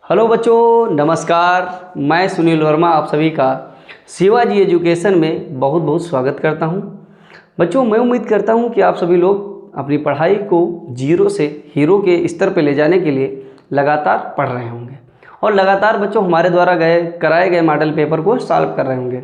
Hello बच्चों, नमस्कार। मैं सुनील वर्मा आप सभी का शिवाजी एजुकेशन में बहुत बहुत स्वागत करता हूं। बच्चों, मैं उम्मीद करता हूं कि आप सभी लोग अपनी पढ़ाई को जीरो से हीरो के स्तर पर ले जाने के लिए लगातार पढ़ रहे होंगे और लगातार बच्चों हमारे द्वारा कराए गए मॉडल पेपर को सॉल्व कर रहे होंगे।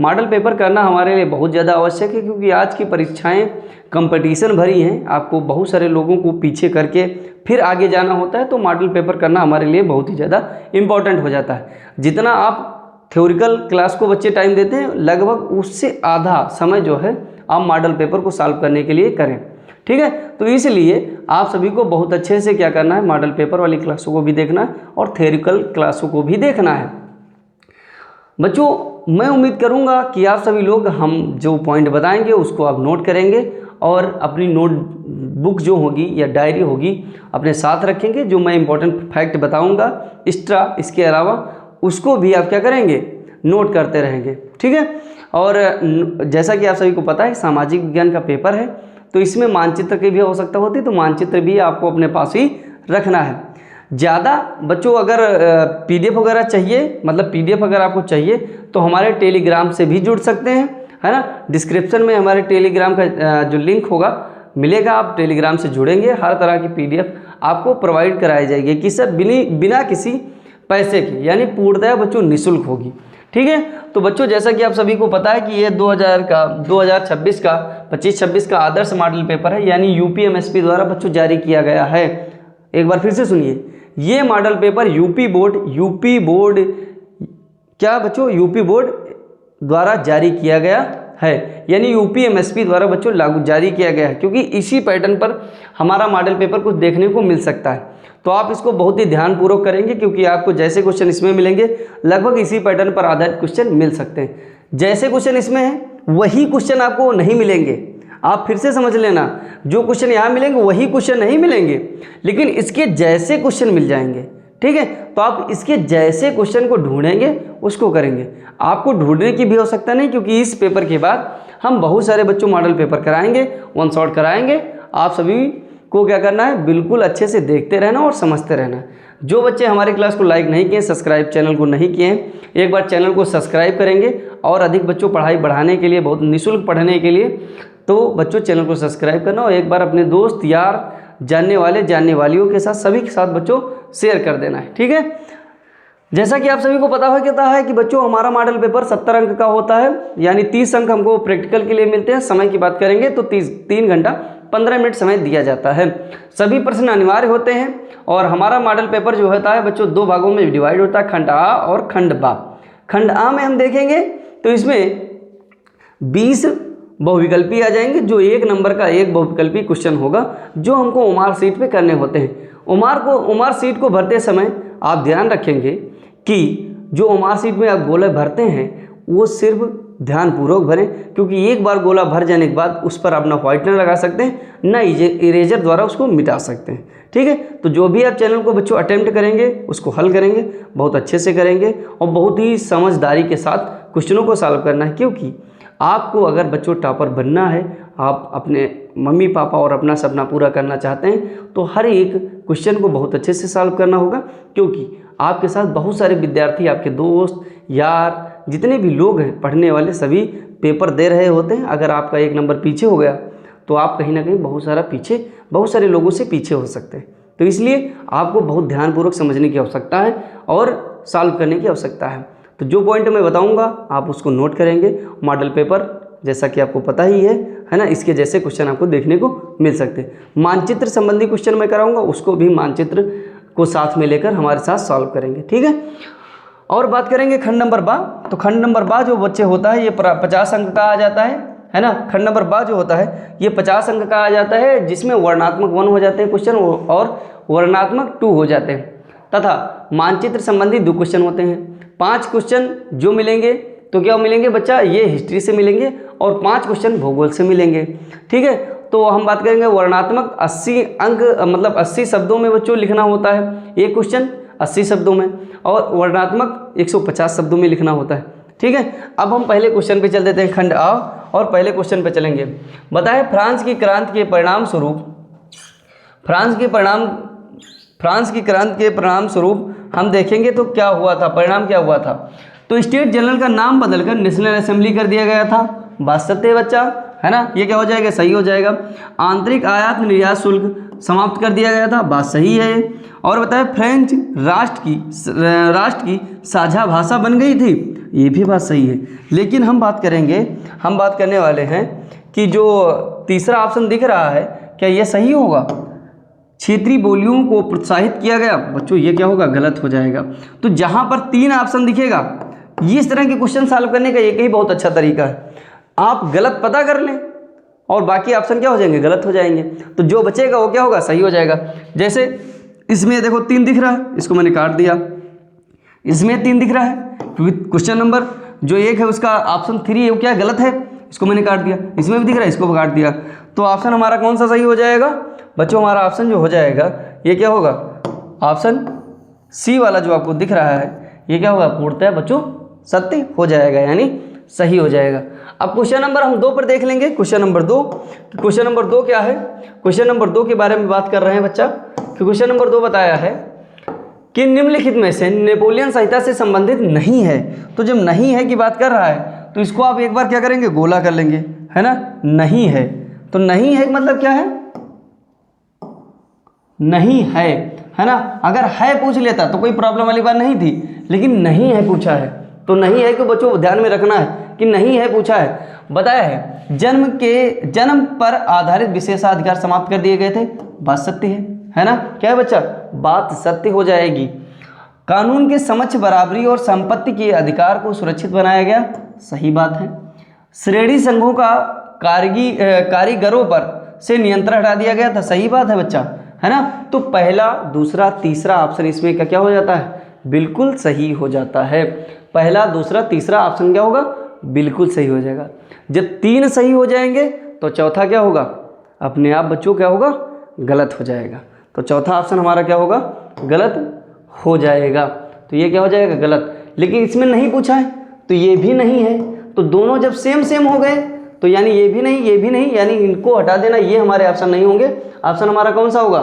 मॉडल पेपर करना हमारे लिए बहुत ज़्यादा आवश्यक है क्योंकि आज की परीक्षाएं कंपटीशन भरी हैं। आपको बहुत सारे लोगों को पीछे करके फिर आगे जाना होता है, तो मॉडल पेपर करना हमारे लिए बहुत ही ज़्यादा इम्पॉर्टेंट हो जाता है। जितना आप थ्योरिकल क्लास को बच्चे टाइम देते हैं, लगभग उससे आधा समय जो है आप मॉडल पेपर को सॉल्व करने के लिए करें। ठीक है, तो इसलिए आप सभी को बहुत अच्छे से क्या करना है, मॉडल पेपर वाली क्लासों को भी देखना है और थ्योरिकल क्लासों को भी देखना है। बच्चों, मैं उम्मीद करूंगा कि आप सभी लोग हम जो पॉइंट बताएंगे उसको आप नोट करेंगे और अपनी नोट बुक जो होगी या डायरी होगी अपने साथ रखेंगे। जो मैं इंपॉर्टेंट फैक्ट बताऊंगा एक्स्ट्रा इसके अलावा उसको भी आप क्या करेंगे, नोट करते रहेंगे। ठीक है, और जैसा कि आप सभी को पता है सामाजिक विज्ञान का पेपर है, तो इसमें मानचित्र की भी आवश्यकता होती है, तो मानचित्र भी आपको अपने पास ही रखना है। ज़्यादा बच्चों अगर पीडीएफ वगैरह चाहिए, मतलब पीडीएफ अगर आपको चाहिए तो हमारे टेलीग्राम से भी जुड़ सकते हैं, है ना। डिस्क्रिप्शन में हमारे टेलीग्राम का जो लिंक होगा मिलेगा, आप टेलीग्राम से जुड़ेंगे, हर तरह की पीडीएफ आपको प्रोवाइड कराई जाएगी कि सब बिना किसी पैसे के, यानी पूर्णतः बच्चों निःशुल्क होगी। ठीक है, तो बच्चों जैसा कि आप सभी को पता है कि ये 2026 का 25-26 का आदर्श मॉडल पेपर है, यानी यूपीएमएसपी द्वारा बच्चों जारी किया गया है। एक बार फिर से सुनिए, ये मॉडल पेपर यूपी बोर्ड क्या बच्चों, यूपी बोर्ड द्वारा जारी किया गया है, यानी यूपीएमएसपी द्वारा बच्चों जारी किया गया है, क्योंकि इसी पैटर्न पर हमारा मॉडल पेपर कुछ देखने को मिल सकता है। तो आप इसको बहुत ही ध्यानपूर्वक करेंगे क्योंकि आपको जैसे क्वेश्चन इसमें मिलेंगे लगभग इसी पैटर्न पर आधारित क्वेश्चन मिल सकते हैं। जैसे क्वेश्चन इसमें है वही क्वेश्चन आपको नहीं मिलेंगे। आप फिर से समझ लेना, जो क्वेश्चन यहाँ मिलेंगे वही क्वेश्चन नहीं मिलेंगे, लेकिन इसके जैसे क्वेश्चन मिल जाएंगे। ठीक है, तो आप इसके जैसे क्वेश्चन को ढूंढेंगे, उसको करेंगे। आपको ढूंढने की भी आवश्यकता नहीं, क्योंकि इस पेपर के बाद हम बहुत सारे बच्चों मॉडल पेपर कराएंगे, वन शॉट कराएंगे। आप सभी को क्या करना है, बिल्कुल अच्छे से देखते रहना और समझते रहना। जो बच्चे हमारी क्लास को लाइक नहीं किए, सब्सक्राइब चैनल को नहीं किए हैं, एक बार चैनल को सब्सक्राइब करेंगे और अधिक बच्चों पढ़ाई बढ़ाने के लिए, बहुत निःशुल्क पढ़ने के लिए, तो बच्चों चैनल को सब्सक्राइब करना और एक बार अपने दोस्त यार जानने वालियों के साथ सभी के साथ बच्चों शेयर कर देना है। ठीक है, जैसा कि आप सभी को पता है कि बच्चों हमारा मॉडल पेपर 70 अंक का होता है, यानी 30 अंक हमको प्रैक्टिकल के लिए मिलते हैं। समय की बात करेंगे तो 3 घंटा 15 मिनट समय दिया जाता है। सभी प्रश्न अनिवार्य होते हैं और हमारा मॉडल पेपर जो होता है बच्चों 2 भागों में डिवाइड होता है, खंड आ और खंड बा। खंड आ में हम देखेंगे तो इसमें 20 बहुविकल्पी आ जाएंगे, जो 1 नंबर का एक बहुविकल्पी क्वेश्चन होगा, जो हमको ओमार सीट पे करने होते हैं। ओमार सीट को भरते समय आप ध्यान रखेंगे कि जो ओमार सीट में आप गोला भरते हैं वो सिर्फ ध्यानपूर्वक भरें, क्योंकि एक बार गोला भर जाने के बाद उस पर आप ना व्हाइटनर लगा सकते हैं, ना इरेजर द्वारा उसको मिटा सकते हैं। ठीक है, तो जो भी आप चैनल को बच्चों अटेम्प्ट करेंगे उसको हल करेंगे, बहुत अच्छे से करेंगे और बहुत ही समझदारी के साथ क्वेश्चनों को सॉल्व करना है। क्योंकि आपको अगर बच्चों टॉपर बनना है, आप अपने मम्मी पापा और अपना सपना पूरा करना चाहते हैं, तो हर एक क्वेश्चन को बहुत अच्छे से सॉल्व करना होगा, क्योंकि आपके साथ बहुत सारे विद्यार्थी, आपके दोस्त यार, जितने भी लोग हैं पढ़ने वाले, सभी पेपर दे रहे होते हैं। अगर आपका 1 नंबर पीछे हो गया तो आप कहीं ना कहीं बहुत सारे लोगों से पीछे हो सकते हैं। तो इसलिए आपको बहुत ध्यानपूर्वक समझने की आवश्यकता है और सॉल्व करने की आवश्यकता है। तो जो पॉइंट मैं बताऊंगा आप उसको नोट करेंगे। मॉडल पेपर जैसा कि आपको पता ही है ना, इसके जैसे क्वेश्चन आपको देखने को मिल सकते हैं। मानचित्र संबंधी क्वेश्चन मैं कराऊंगा, उसको भी मानचित्र को साथ में लेकर हमारे साथ सॉल्व करेंगे। ठीक है, और बात करेंगे खंड नंबर बा। तो खंड नंबर बा जो बच्चे होता है ये 50 अंक का आ जाता है ना। खंड नंबर बा जो होता है ये 50 अंक का आ जाता है, जिसमें वर्णात्मक 1 हो जाते हैं क्वेश्चन और वर्णात्मक 2 हो जाते हैं, तथा मानचित्र संबंधी 2 क्वेश्चन होते हैं। 5 क्वेश्चन जो मिलेंगे तो क्या मिलेंगे बच्चा, ये हिस्ट्री से मिलेंगे और 5 क्वेश्चन भूगोल से मिलेंगे। ठीक है, तो हम बात करेंगे वर्णात्मक 80 अंक, मतलब 80 शब्दों में बच्चों लिखना होता है एक क्वेश्चन, 80 शब्दों में, और वर्णात्मक 150 शब्दों में लिखना होता है। ठीक है, अब हम पहले क्वेश्चन पे चल देते हैं, खंड आ, और पहले क्वेश्चन पे चलेंगे। बताएं फ्रांस की क्रांति के परिणाम स्वरूप हम देखेंगे तो क्या हुआ था, परिणाम क्या हुआ था। तो स्टेट जनरल का नाम बदलकर नेशनल असेंबली कर दिया गया था। बात सत्य है बच्चा, है ना, ये क्या हो जाएगा, सही हो जाएगा। आंतरिक आयात निर्यात शुल्क समाप्त कर दिया गया था, बात सही है। और बताए फ्रेंच राष्ट्र की साझा भाषा बन गई थी, ये भी बात सही है। लेकिन हम बात करने वाले हैं कि जो तीसरा ऑप्शन दिख रहा है, क्या ये सही होगा? क्षेत्रीय बोलियों को प्रोत्साहित किया गया, बच्चों ये क्या होगा, गलत हो जाएगा। तो जहां पर 3 ऑप्शन दिखेगा, इस तरह के क्वेश्चन सॉल्व करने का एक ही बहुत अच्छा तरीका है, आप गलत पता कर लें और बाकी ऑप्शन क्या हो जाएंगे, गलत हो जाएंगे। तो जो बचेगा वो क्या होगा, सही हो जाएगा। जैसे इसमें देखो 3 दिख रहा है, इसको मैंने काट दिया। इसमें 3 दिख रहा है क्योंकि क्वेश्चन नंबर जो 1 है उसका ऑप्शन 3 है, वो क्या गलत है, इसको मैंने काट दिया। इसमें भी दिख रहा है, इसको भी काट दिया। तो ऑप्शन हमारा कौन सा सही हो जाएगा बच्चों? हमारा ऑप्शन जो हो जाएगा ये क्या होगा, ऑप्शन सी वाला जो आपको दिख रहा है, ये क्या होगा, पूर्णतः बच्चों सत्य हो जाएगा, यानी सही हो जाएगा। अब क्वेश्चन नंबर हम 2 पर देख लेंगे। क्वेश्चन नंबर 2 क्या है? क्वेश्चन नंबर 2 के बारे में बात कर रहे हैं बच्चा। कि क्वेश्चन नंबर 2 बताया है कि निम्नलिखित में से नेपोलियन संहिता से संबंधित नहीं है। तो जब नहीं है की बात कर रहा है तो इसको आप एक बार क्या करेंगे, गोला कर लेंगे, है ना। नहीं है, तो नहीं है मतलब क्या है, नहीं है ना। अगर है पूछ लेता तो कोई प्रॉब्लम वाली बात नहीं थी, लेकिन नहीं है पूछा है, तो नहीं है कि बच्चों ध्यान में रखना है कि नहीं है पूछा है। बताया है जन्म पर आधारित विशेषाधिकार समाप्त कर दिए गए थे, बात सत्य है ना। क्या है बच्चा, बात सत्य हो जाएगी। कानून के समक्ष बराबरी और संपत्ति के अधिकार को सुरक्षित बनाया गया, सही बात है। श्रेणी संघों का कारीगरों पर से नियंत्रण हटा दिया गया था, सही बात है बच्चा, है ना। तो पहला, दूसरा, तीसरा ऑप्शन इसमें क्या हो जाता है, बिल्कुल सही हो जाता है। पहला, दूसरा, तीसरा ऑप्शन क्या होगा, बिल्कुल सही हो जाएगा। जब 3 सही हो जाएंगे तो चौथा क्या होगा, अपने आप बच्चों क्या होगा, गलत हो जाएगा। तो चौथा ऑप्शन हमारा क्या होगा, गलत हो जाएगा। तो ये क्या हो जाएगा, गलत। लेकिन इसमें नहीं पूछा है तो ये भी नहीं है, तो दोनों जब सेम हो गए तो यानी ये भी नहीं, यानी इनको हटा देना, ये हमारे ऑप्शन नहीं होंगे। ऑप्शन हमारा कौन सा होगा,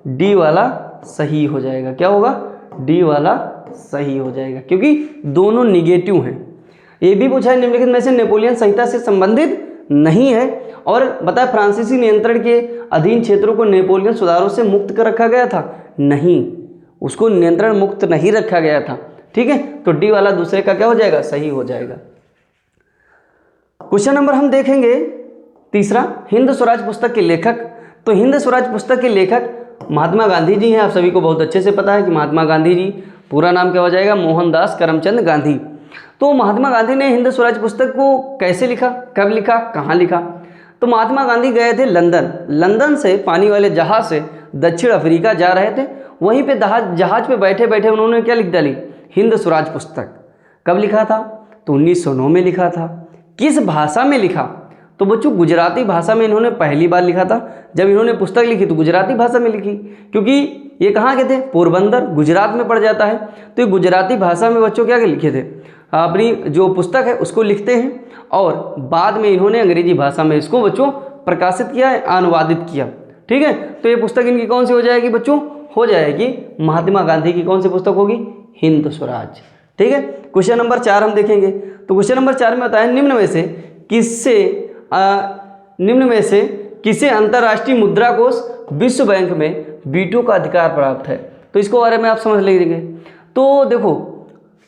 डी वाला सही हो जाएगा। क्या होगा, डी वाला सही हो जाएगा, क्योंकि दोनों निगेटिव हैं। ये भी पूछा है निम्नलिखित में से नेपोलियन संहिता से संबंधित नहीं है। और बताया फ्रांसीसी नियंत्रण के अधीन क्षेत्रों को नेपोलियन सुधारों से मुक्त कर रखा गया था, नहीं, उसको नियंत्रण मुक्त नहीं रखा गया था। ठीक है, तो डी वाला दूसरे का क्या हो जाएगा, सही हो जाएगा। क्वेश्चन नंबर हम देखेंगे तीसरा, हिंद स्वराज पुस्तक के लेखक। तो हिंद स्वराज पुस्तक के लेखक महात्मा गांधी जी हैं। आप सभी को बहुत अच्छे से पता है कि महात्मा गांधी जी, पूरा नाम क्या हो जाएगा, मोहनदास करमचंद गांधी। तो महात्मा गांधी ने हिंद स्वराज पुस्तक को कैसे लिखा, कब लिखा, कहाँ लिखा? तो महात्मा गांधी गए थे लंदन से पानी वाले जहाज से दक्षिण अफ्रीका जा रहे थे। वहीं पे जहाज पे बैठे बैठे उन्होंने क्या लिख डाली, हिंद स्वराज पुस्तक। कब लिखा था, तो 1909 में लिखा था। किस भाषा में लिखा, तो बच्चों गुजराती भाषा में इन्होंने पहली बार लिखा था। जब इन्होंने पुस्तक लिखी तो गुजराती भाषा में लिखी, क्योंकि ये कहाँ के थे, पोरबंदर, गुजरात में पड़ जाता है। तो ये गुजराती भाषा में बच्चों क्या लिखे थे, अपनी जो पुस्तक है उसको लिखते हैं, और बाद में इन्होंने अंग्रेजी भाषा में इसको बच्चों प्रकाशित किया है, अनुवादित किया। ठीक है, तो ये पुस्तक इनकी कौन सी हो जाएगी बच्चों, हो जाएगी महात्मा गांधी की कौन सी पुस्तक होगी, हिंद स्वराज। ठीक है, क्वेश्चन नंबर 4 हम देखेंगे। तो क्वेश्चन नंबर 4 में बताया निम्न में से किसे अंतर्राष्ट्रीय मुद्रा कोष विश्व बैंक में वीटो का अधिकार प्राप्त है? तो इसको बारे में आप समझ लीजिए। तो देखो,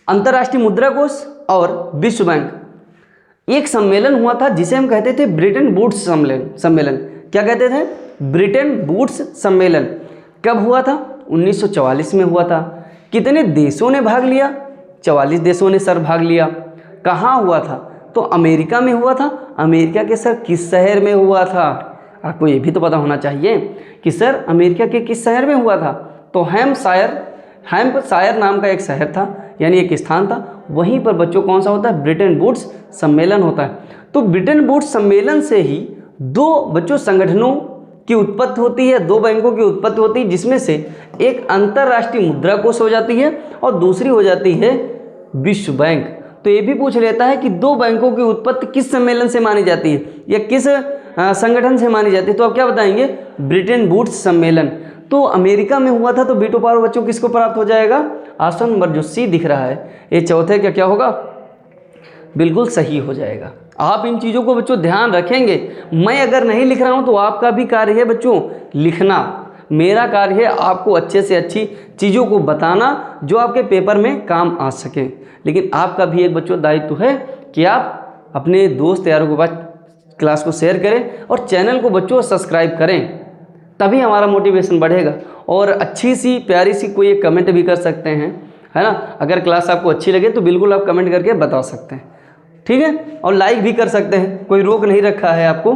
अंतर्राष्ट्रीय मुद्रा कोष और विश्व बैंक, एक सम्मेलन हुआ था जिसे हम कहते थे ब्रिटेन वुड्स सम्मेलन। क्या कहते थे, ब्रिटेन वुड्स सम्मेलन। कब हुआ था, 1944 में हुआ था। कितने देशों ने भाग लिया, 44 देशों ने सर भाग लिया। कहाँ हुआ था, तो अमेरिका में हुआ था। अमेरिका के सर किस शहर में हुआ था, आपको ये भी तो पता होना चाहिए कि सर अमेरिका के किस शहर में हुआ था। तो हैम्पशायर नाम का एक शहर था, यानी एक स्थान था। वहीं पर बच्चों कौन सा होता है, ब्रिटेन वुड्स सम्मेलन होता है। तो ब्रिटेन वुड्स सम्मेलन से ही 2 बच्चों संगठनों की उत्पत्ति होती है, 2 बैंकों की उत्पत्ति होती है, जिसमें से एक अंतर्राष्ट्रीय मुद्रा कोष हो जाती है और दूसरी हो जाती है विश्व बैंक। तो ये भी पूछ लेता है कि 2 बैंकों की उत्पत्ति किस सम्मेलन से मानी जाती है या किस संगठन से मानी जाती है। तो आप क्या बताएंगे, ब्रिटेन वुड्स सम्मेलन। तो अमेरिका में हुआ था, तो वीटो पावर बच्चों किसको प्राप्त हो जाएगा, ऑप्शन नंबर जो सी दिख रहा है ये चौथे का क्या होगा, बिल्कुल सही हो जाएगा। आप इन चीज़ों को बच्चों ध्यान रखेंगे। मैं अगर नहीं लिख रहा हूँ तो आपका भी कार्य है बच्चों लिखना, मेरा कार्य है आपको अच्छे से अच्छी चीज़ों को बताना जो आपके पेपर में काम आ सके। लेकिन आपका भी एक बच्चों दायित्व है कि आप अपने दोस्त यारों के पास क्लास को शेयर करें और चैनल को बच्चों सब्सक्राइब करें, तभी हमारा मोटिवेशन बढ़ेगा। और अच्छी सी प्यारी सी कोई एक कमेंट भी कर सकते हैं, है ना। अगर क्लास आपको अच्छी लगे तो बिल्कुल आप कमेंट करके बता सकते हैं, ठीक है। और लाइक भी कर सकते हैं, कोई रोक नहीं रखा है आपको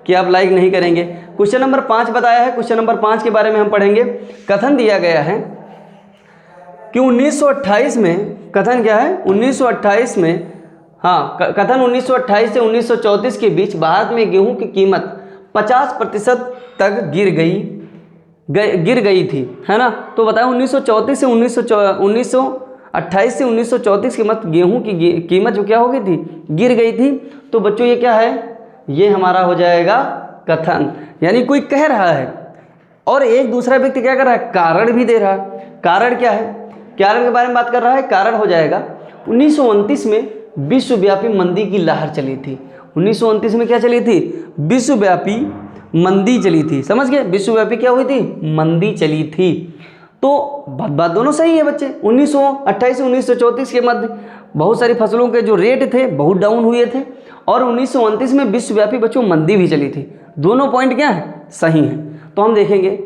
कि आप लाइक नहीं करेंगे। क्वेश्चन नंबर 5 बताया है, क्वेश्चन नंबर 5 के बारे में हम पढ़ेंगे। कथन दिया गया है कि 1928 में, कथन क्या है 1928 में, हाँ कथन 1928 से 1934 के बीच भारत में गेहूं की कीमत 50% तक गिर गई थी, है ना। तो बताओ 1928 से 1934 की मत गेहूं की कीमत जो क्या हो गई थी, गिर गई थी। तो बच्चों ये क्या है, ये हमारा हो जाएगा कथन, यानी कोई कह रहा है और एक दूसरा व्यक्ति क्या कर रहा है, कारण भी दे रहा है। कारण क्या है, कारण के बारे में बात कर रहा है। कारण हो जाएगा 1929 में विश्वव्यापी मंदी की लहर चली थी। 1929 में क्या चली थी, विश्वव्यापी मंदी चली थी, समझ गए। विश्वव्यापी क्या हुई थी, मंदी चली थी। तो बात दोनों सही है बच्चे। 1928 से 1934 के मध्य बहुत सारी फसलों के जो रेट थे बहुत डाउन हुए थे, और 1929 में विश्वव्यापी बच्चों मंदी भी चली थी। दोनों पॉइंट क्या है, सही है। तो हम देखेंगे,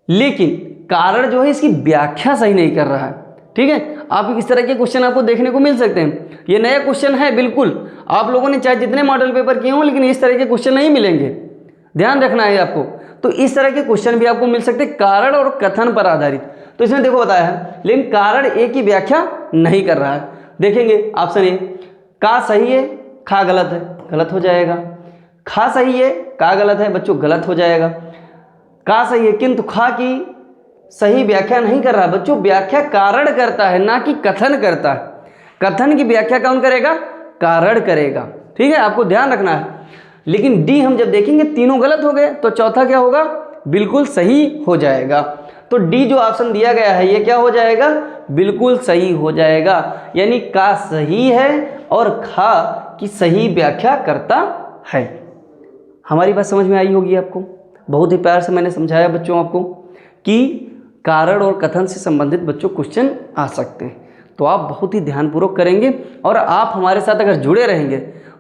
लेकिन कारण जो है इसकी व्याख्या सही नहीं कर रहा है, ठीक है। आप इस तरह के क्वेश्चन आपको देखने को मिल सकते हैं। ये नया क्वेश्चन है बिल्कुल, आप लोगों ने चाहे जितने मॉडल पेपर किए हों, लेकिन इस तरह के क्वेश्चन नहीं मिलेंगे, ध्यान रखना है आपको। तो इस तरह के क्वेश्चन भी आपको मिल सकते हैं कारण और कथन पर आधारित। तो इसमें देखो बताया है, लेकिन कारण ए की व्याख्या नहीं कर रहा है। देखेंगे ऑप्शन ए, का सही है, खा गलत है, गलत हो जाएगा। खा सही है, का गलत है, बच्चों गलत हो जाएगा। का सही है किंतु खा की सही व्याख्या नहीं कर रहा बच्चों, व्याख्या कारण करता है ना कि कथन करता है। कथन की व्याख्या कौन करेगा, कारण करेगा, ठीक है, आपको ध्यान रखना है। लेकिन डी हम जब देखेंगे तीनों गलत हो गए, तो चौथा क्या होगा, बिल्कुल सही हो जाएगा। तो डी जो ऑप्शन दिया गया है ये क्या हो जाएगा, बिल्कुल सही हो जाएगा। यानी का सही है और खा की सही व्याख्या करता है। हमारी बात समझ में आई होगी आपको, बहुत ही प्यार से मैंने समझाया बच्चों आपको कि कारण और कथन से संबंधित बच्चों क्वेश्चन आ सकते हैं। तो आप बहुत ही ध्यानपूर्वक करेंगे और आप हमारे साथ अगर जुड़े रहेंगे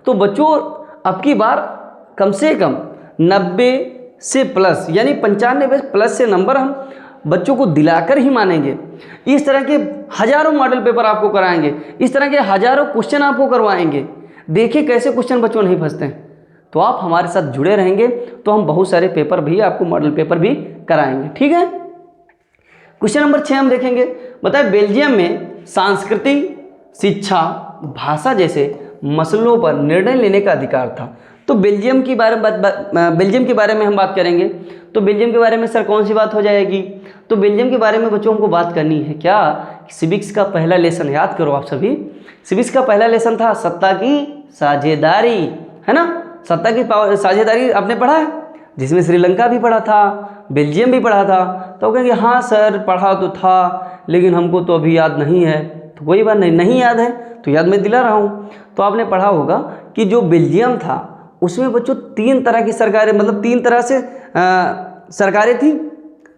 तो बच्चों अब की बार कम से कम 90 से प्लस यानी 95 प्लस से नंबर हम बच्चों को दिलाकर ही मानेंगे। इस तरह के हजारों मॉडल पेपर आपको कराएंगे, इस तरह के हजारों क्वेश्चन आपको करवाएंगे। देखिए कैसे क्वेश्चन बच्चों नहीं फंसते हैं। तो आप हमारे साथ जुड़े रहेंगे तो हम बहुत सारे पेपर भी आपको मॉडल पेपर भी कराएंगे, ठीक है। क्वेश्चन नंबर 6 हम देखेंगे, बताए बेल्जियम में संस्कृति, शिक्षा, भाषा जैसे मसलों पर निर्णय लेने का अधिकार था। तो बेल्जियम के बारे में हम बात करेंगे। तो बेल्जियम के बारे में सर कौन सी बात हो जाएगी, तो बेल्जियम के बारे में बच्चों हमको बात करनी है क्या, सिविक्स का पहला लेसन याद करो आप सभी। सिविक्स का पहला लेसन था सत्ता की साझेदारी, है ना। सत्ता की साझेदारी आपने पढ़ा है, जिसमें श्रीलंका भी पढ़ा था, बेल्जियम भी पढ़ा था। तो कहेंगे हाँ सर पढ़ा तो था लेकिन हमको तो अभी याद नहीं है। तो कोई बात नहीं याद है तो याद मैं दिला रहा हूँ। तो आपने पढ़ा होगा कि जो बेल्जियम था उसमें बच्चों 3 तरह की सरकारें, मतलब 3 तरह से सरकारें थी,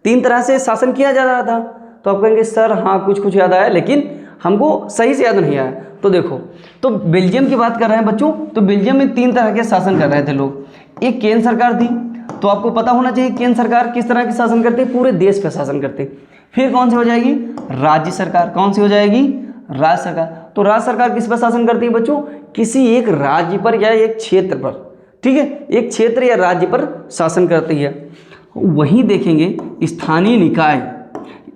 3 तरह से शासन किया जा रहा था। तो आप कहेंगे सर हाँ कुछ याद आया लेकिन हमको सही से याद नहीं आया। तो देखो, तो बेल्जियम की बात कर रहे हैं बच्चों। तो बेल्जियम में 3 तरह के शासन कर रहे थे लोग। एक केंद्र सरकार थी, तो आपको पता होना चाहिए केंद्र सरकार किस तरह की शासन करते हैं, पूरे देश पर शासन करते हैं। फिर कौन सी हो जाएगी, राज्य सरकार। कौन सी हो जाएगी, राज्य सरकार। तो राज्य सरकार किस पर शासन करती है बच्चों, किसी एक राज्य पर या एक क्षेत्र पर, ठीक है, एक क्षेत्र या राज्य पर शासन करती है। वहीं देखेंगे स्थानीय निकाय,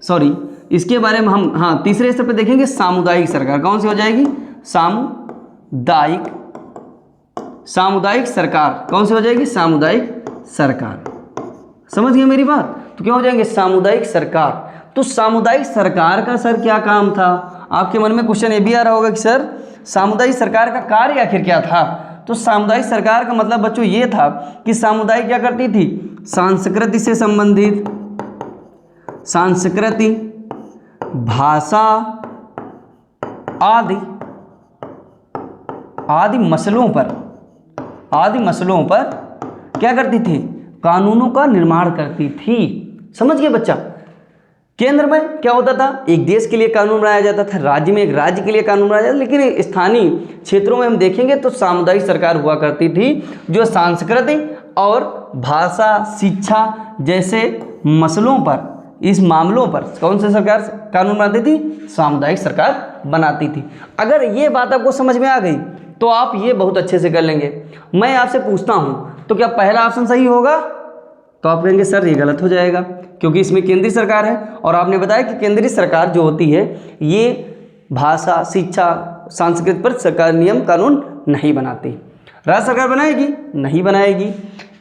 सॉरी इसके बारे में हम हाँ तीसरे स्तर पर देखेंगे सामुदायिक सरकार। कौन सी हो जाएगी, सामुदायिक सरकार। कौन सी हो जाएगी, सामुदायिक सरकार। समझ गए मेरी बात। तो क्या हो जाएंगे, सामुदायिक सरकार। तो सामुदायिक सरकार का सर क्या काम था, आपके मन में क्वेश्चन ये भी आ रहा होगा कि सर सामुदायिक सरकार का कार्य आखिर क्या था। तो सामुदायिक सरकार का मतलब बच्चों ये था कि सामुदायिक क्या करती थी, संस्कृति से संबंधित, संस्कृति भाषा आदि मसलों पर क्या करती थी? कानूनों का निर्माण करती थी। समझ गए बच्चा? केंद्र में क्या होता था? एक देश के लिए कानून बनाया जाता था, राज्य में एक राज्य के लिए कानून बनाया जाता था, लेकिन स्थानीय क्षेत्रों में हम देखेंगे तो सामुदायिक सरकार हुआ करती थी, जो सांस्कृतिक और भाषा, शिक्षा जैसे मसलों पर, इस मामलों पर कौन सी सरकार कानून बनाती थी? सामुदायिक सरकार बनाती थी। अगर ये बात आपको समझ में आ गई तो आप ये बहुत अच्छे से कर लेंगे। मैं आपसे पूछता हूँ तो क्या पहला ऑप्शन सही होगा? तो आप कहेंगे सर ये गलत हो जाएगा, क्योंकि इसमें केंद्रीय सरकार है, और आपने बताया कि केंद्रीय सरकार जो होती है ये भाषा, शिक्षा, संस्कृति पर सरकार नियम कानून नहीं बनाती। राज्य सरकार बनाएगी? नहीं बनाएगी।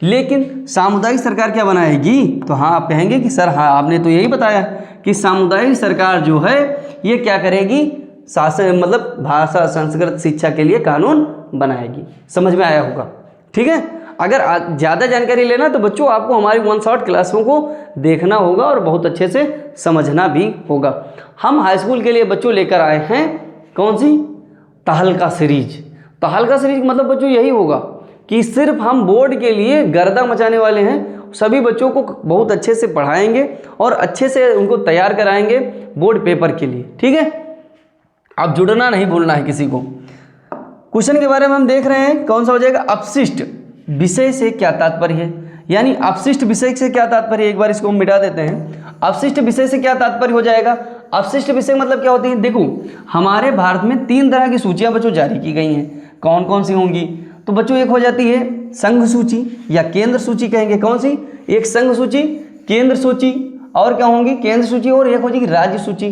लेकिन सामुदायिक सरकार क्या बनाएगी? तो हाँ, आप कहेंगे कि सर हाँ, आपने तो यही बताया कि सामुदायिक सरकार जो है ये क्या करेगी? शासन, मतलब भाषा, संस्कृत, शिक्षा के लिए कानून बनाएगी। समझ में आया होगा? ठीक है। अगर ज़्यादा जानकारी लेना तो बच्चों आपको हमारी वन शॉट क्लासों को देखना होगा और बहुत अच्छे से समझना भी होगा। हम हाई स्कूल के लिए बच्चों लेकर आए हैं कौन सी? तहलका सीरीज। तहलका सीरीज मतलब बच्चों यही होगा कि सिर्फ हम बोर्ड के लिए गर्दा मचाने वाले हैं। सभी बच्चों को बहुत अच्छे से पढ़ाएंगे और अच्छे से उनको तैयार कराएंगे बोर्ड पेपर के लिए। ठीक है, अब जुड़ना नहीं भूलना है किसी को। क्वेश्चन के बारे में हम देख रहे हैं, कौन सा हो जाएगा? अपशिष्ट विषय से क्या तात्पर्य है? यानी अपशिष्ट विषय से क्या तात्पर्य है? एक बार इसको हम मिटा देते हैं। अपशिष्ट विषय से क्या तात्पर्य हो जाएगा? अपशिष्ट विषय मतलब क्या होती है? देखो, हमारे भारत में 3 तरह की सूचियां बच्चों जारी की गई हैं। कौन कौन सी होंगी? तो बच्चों एक हो जाती है संघ सूची या केंद्र सूची कहेंगे। कौन सी? एक संघ सूची, केंद्र सूची, और क्या होंगी? केंद्र सूची, और एक हो जाएगी राज्य सूची।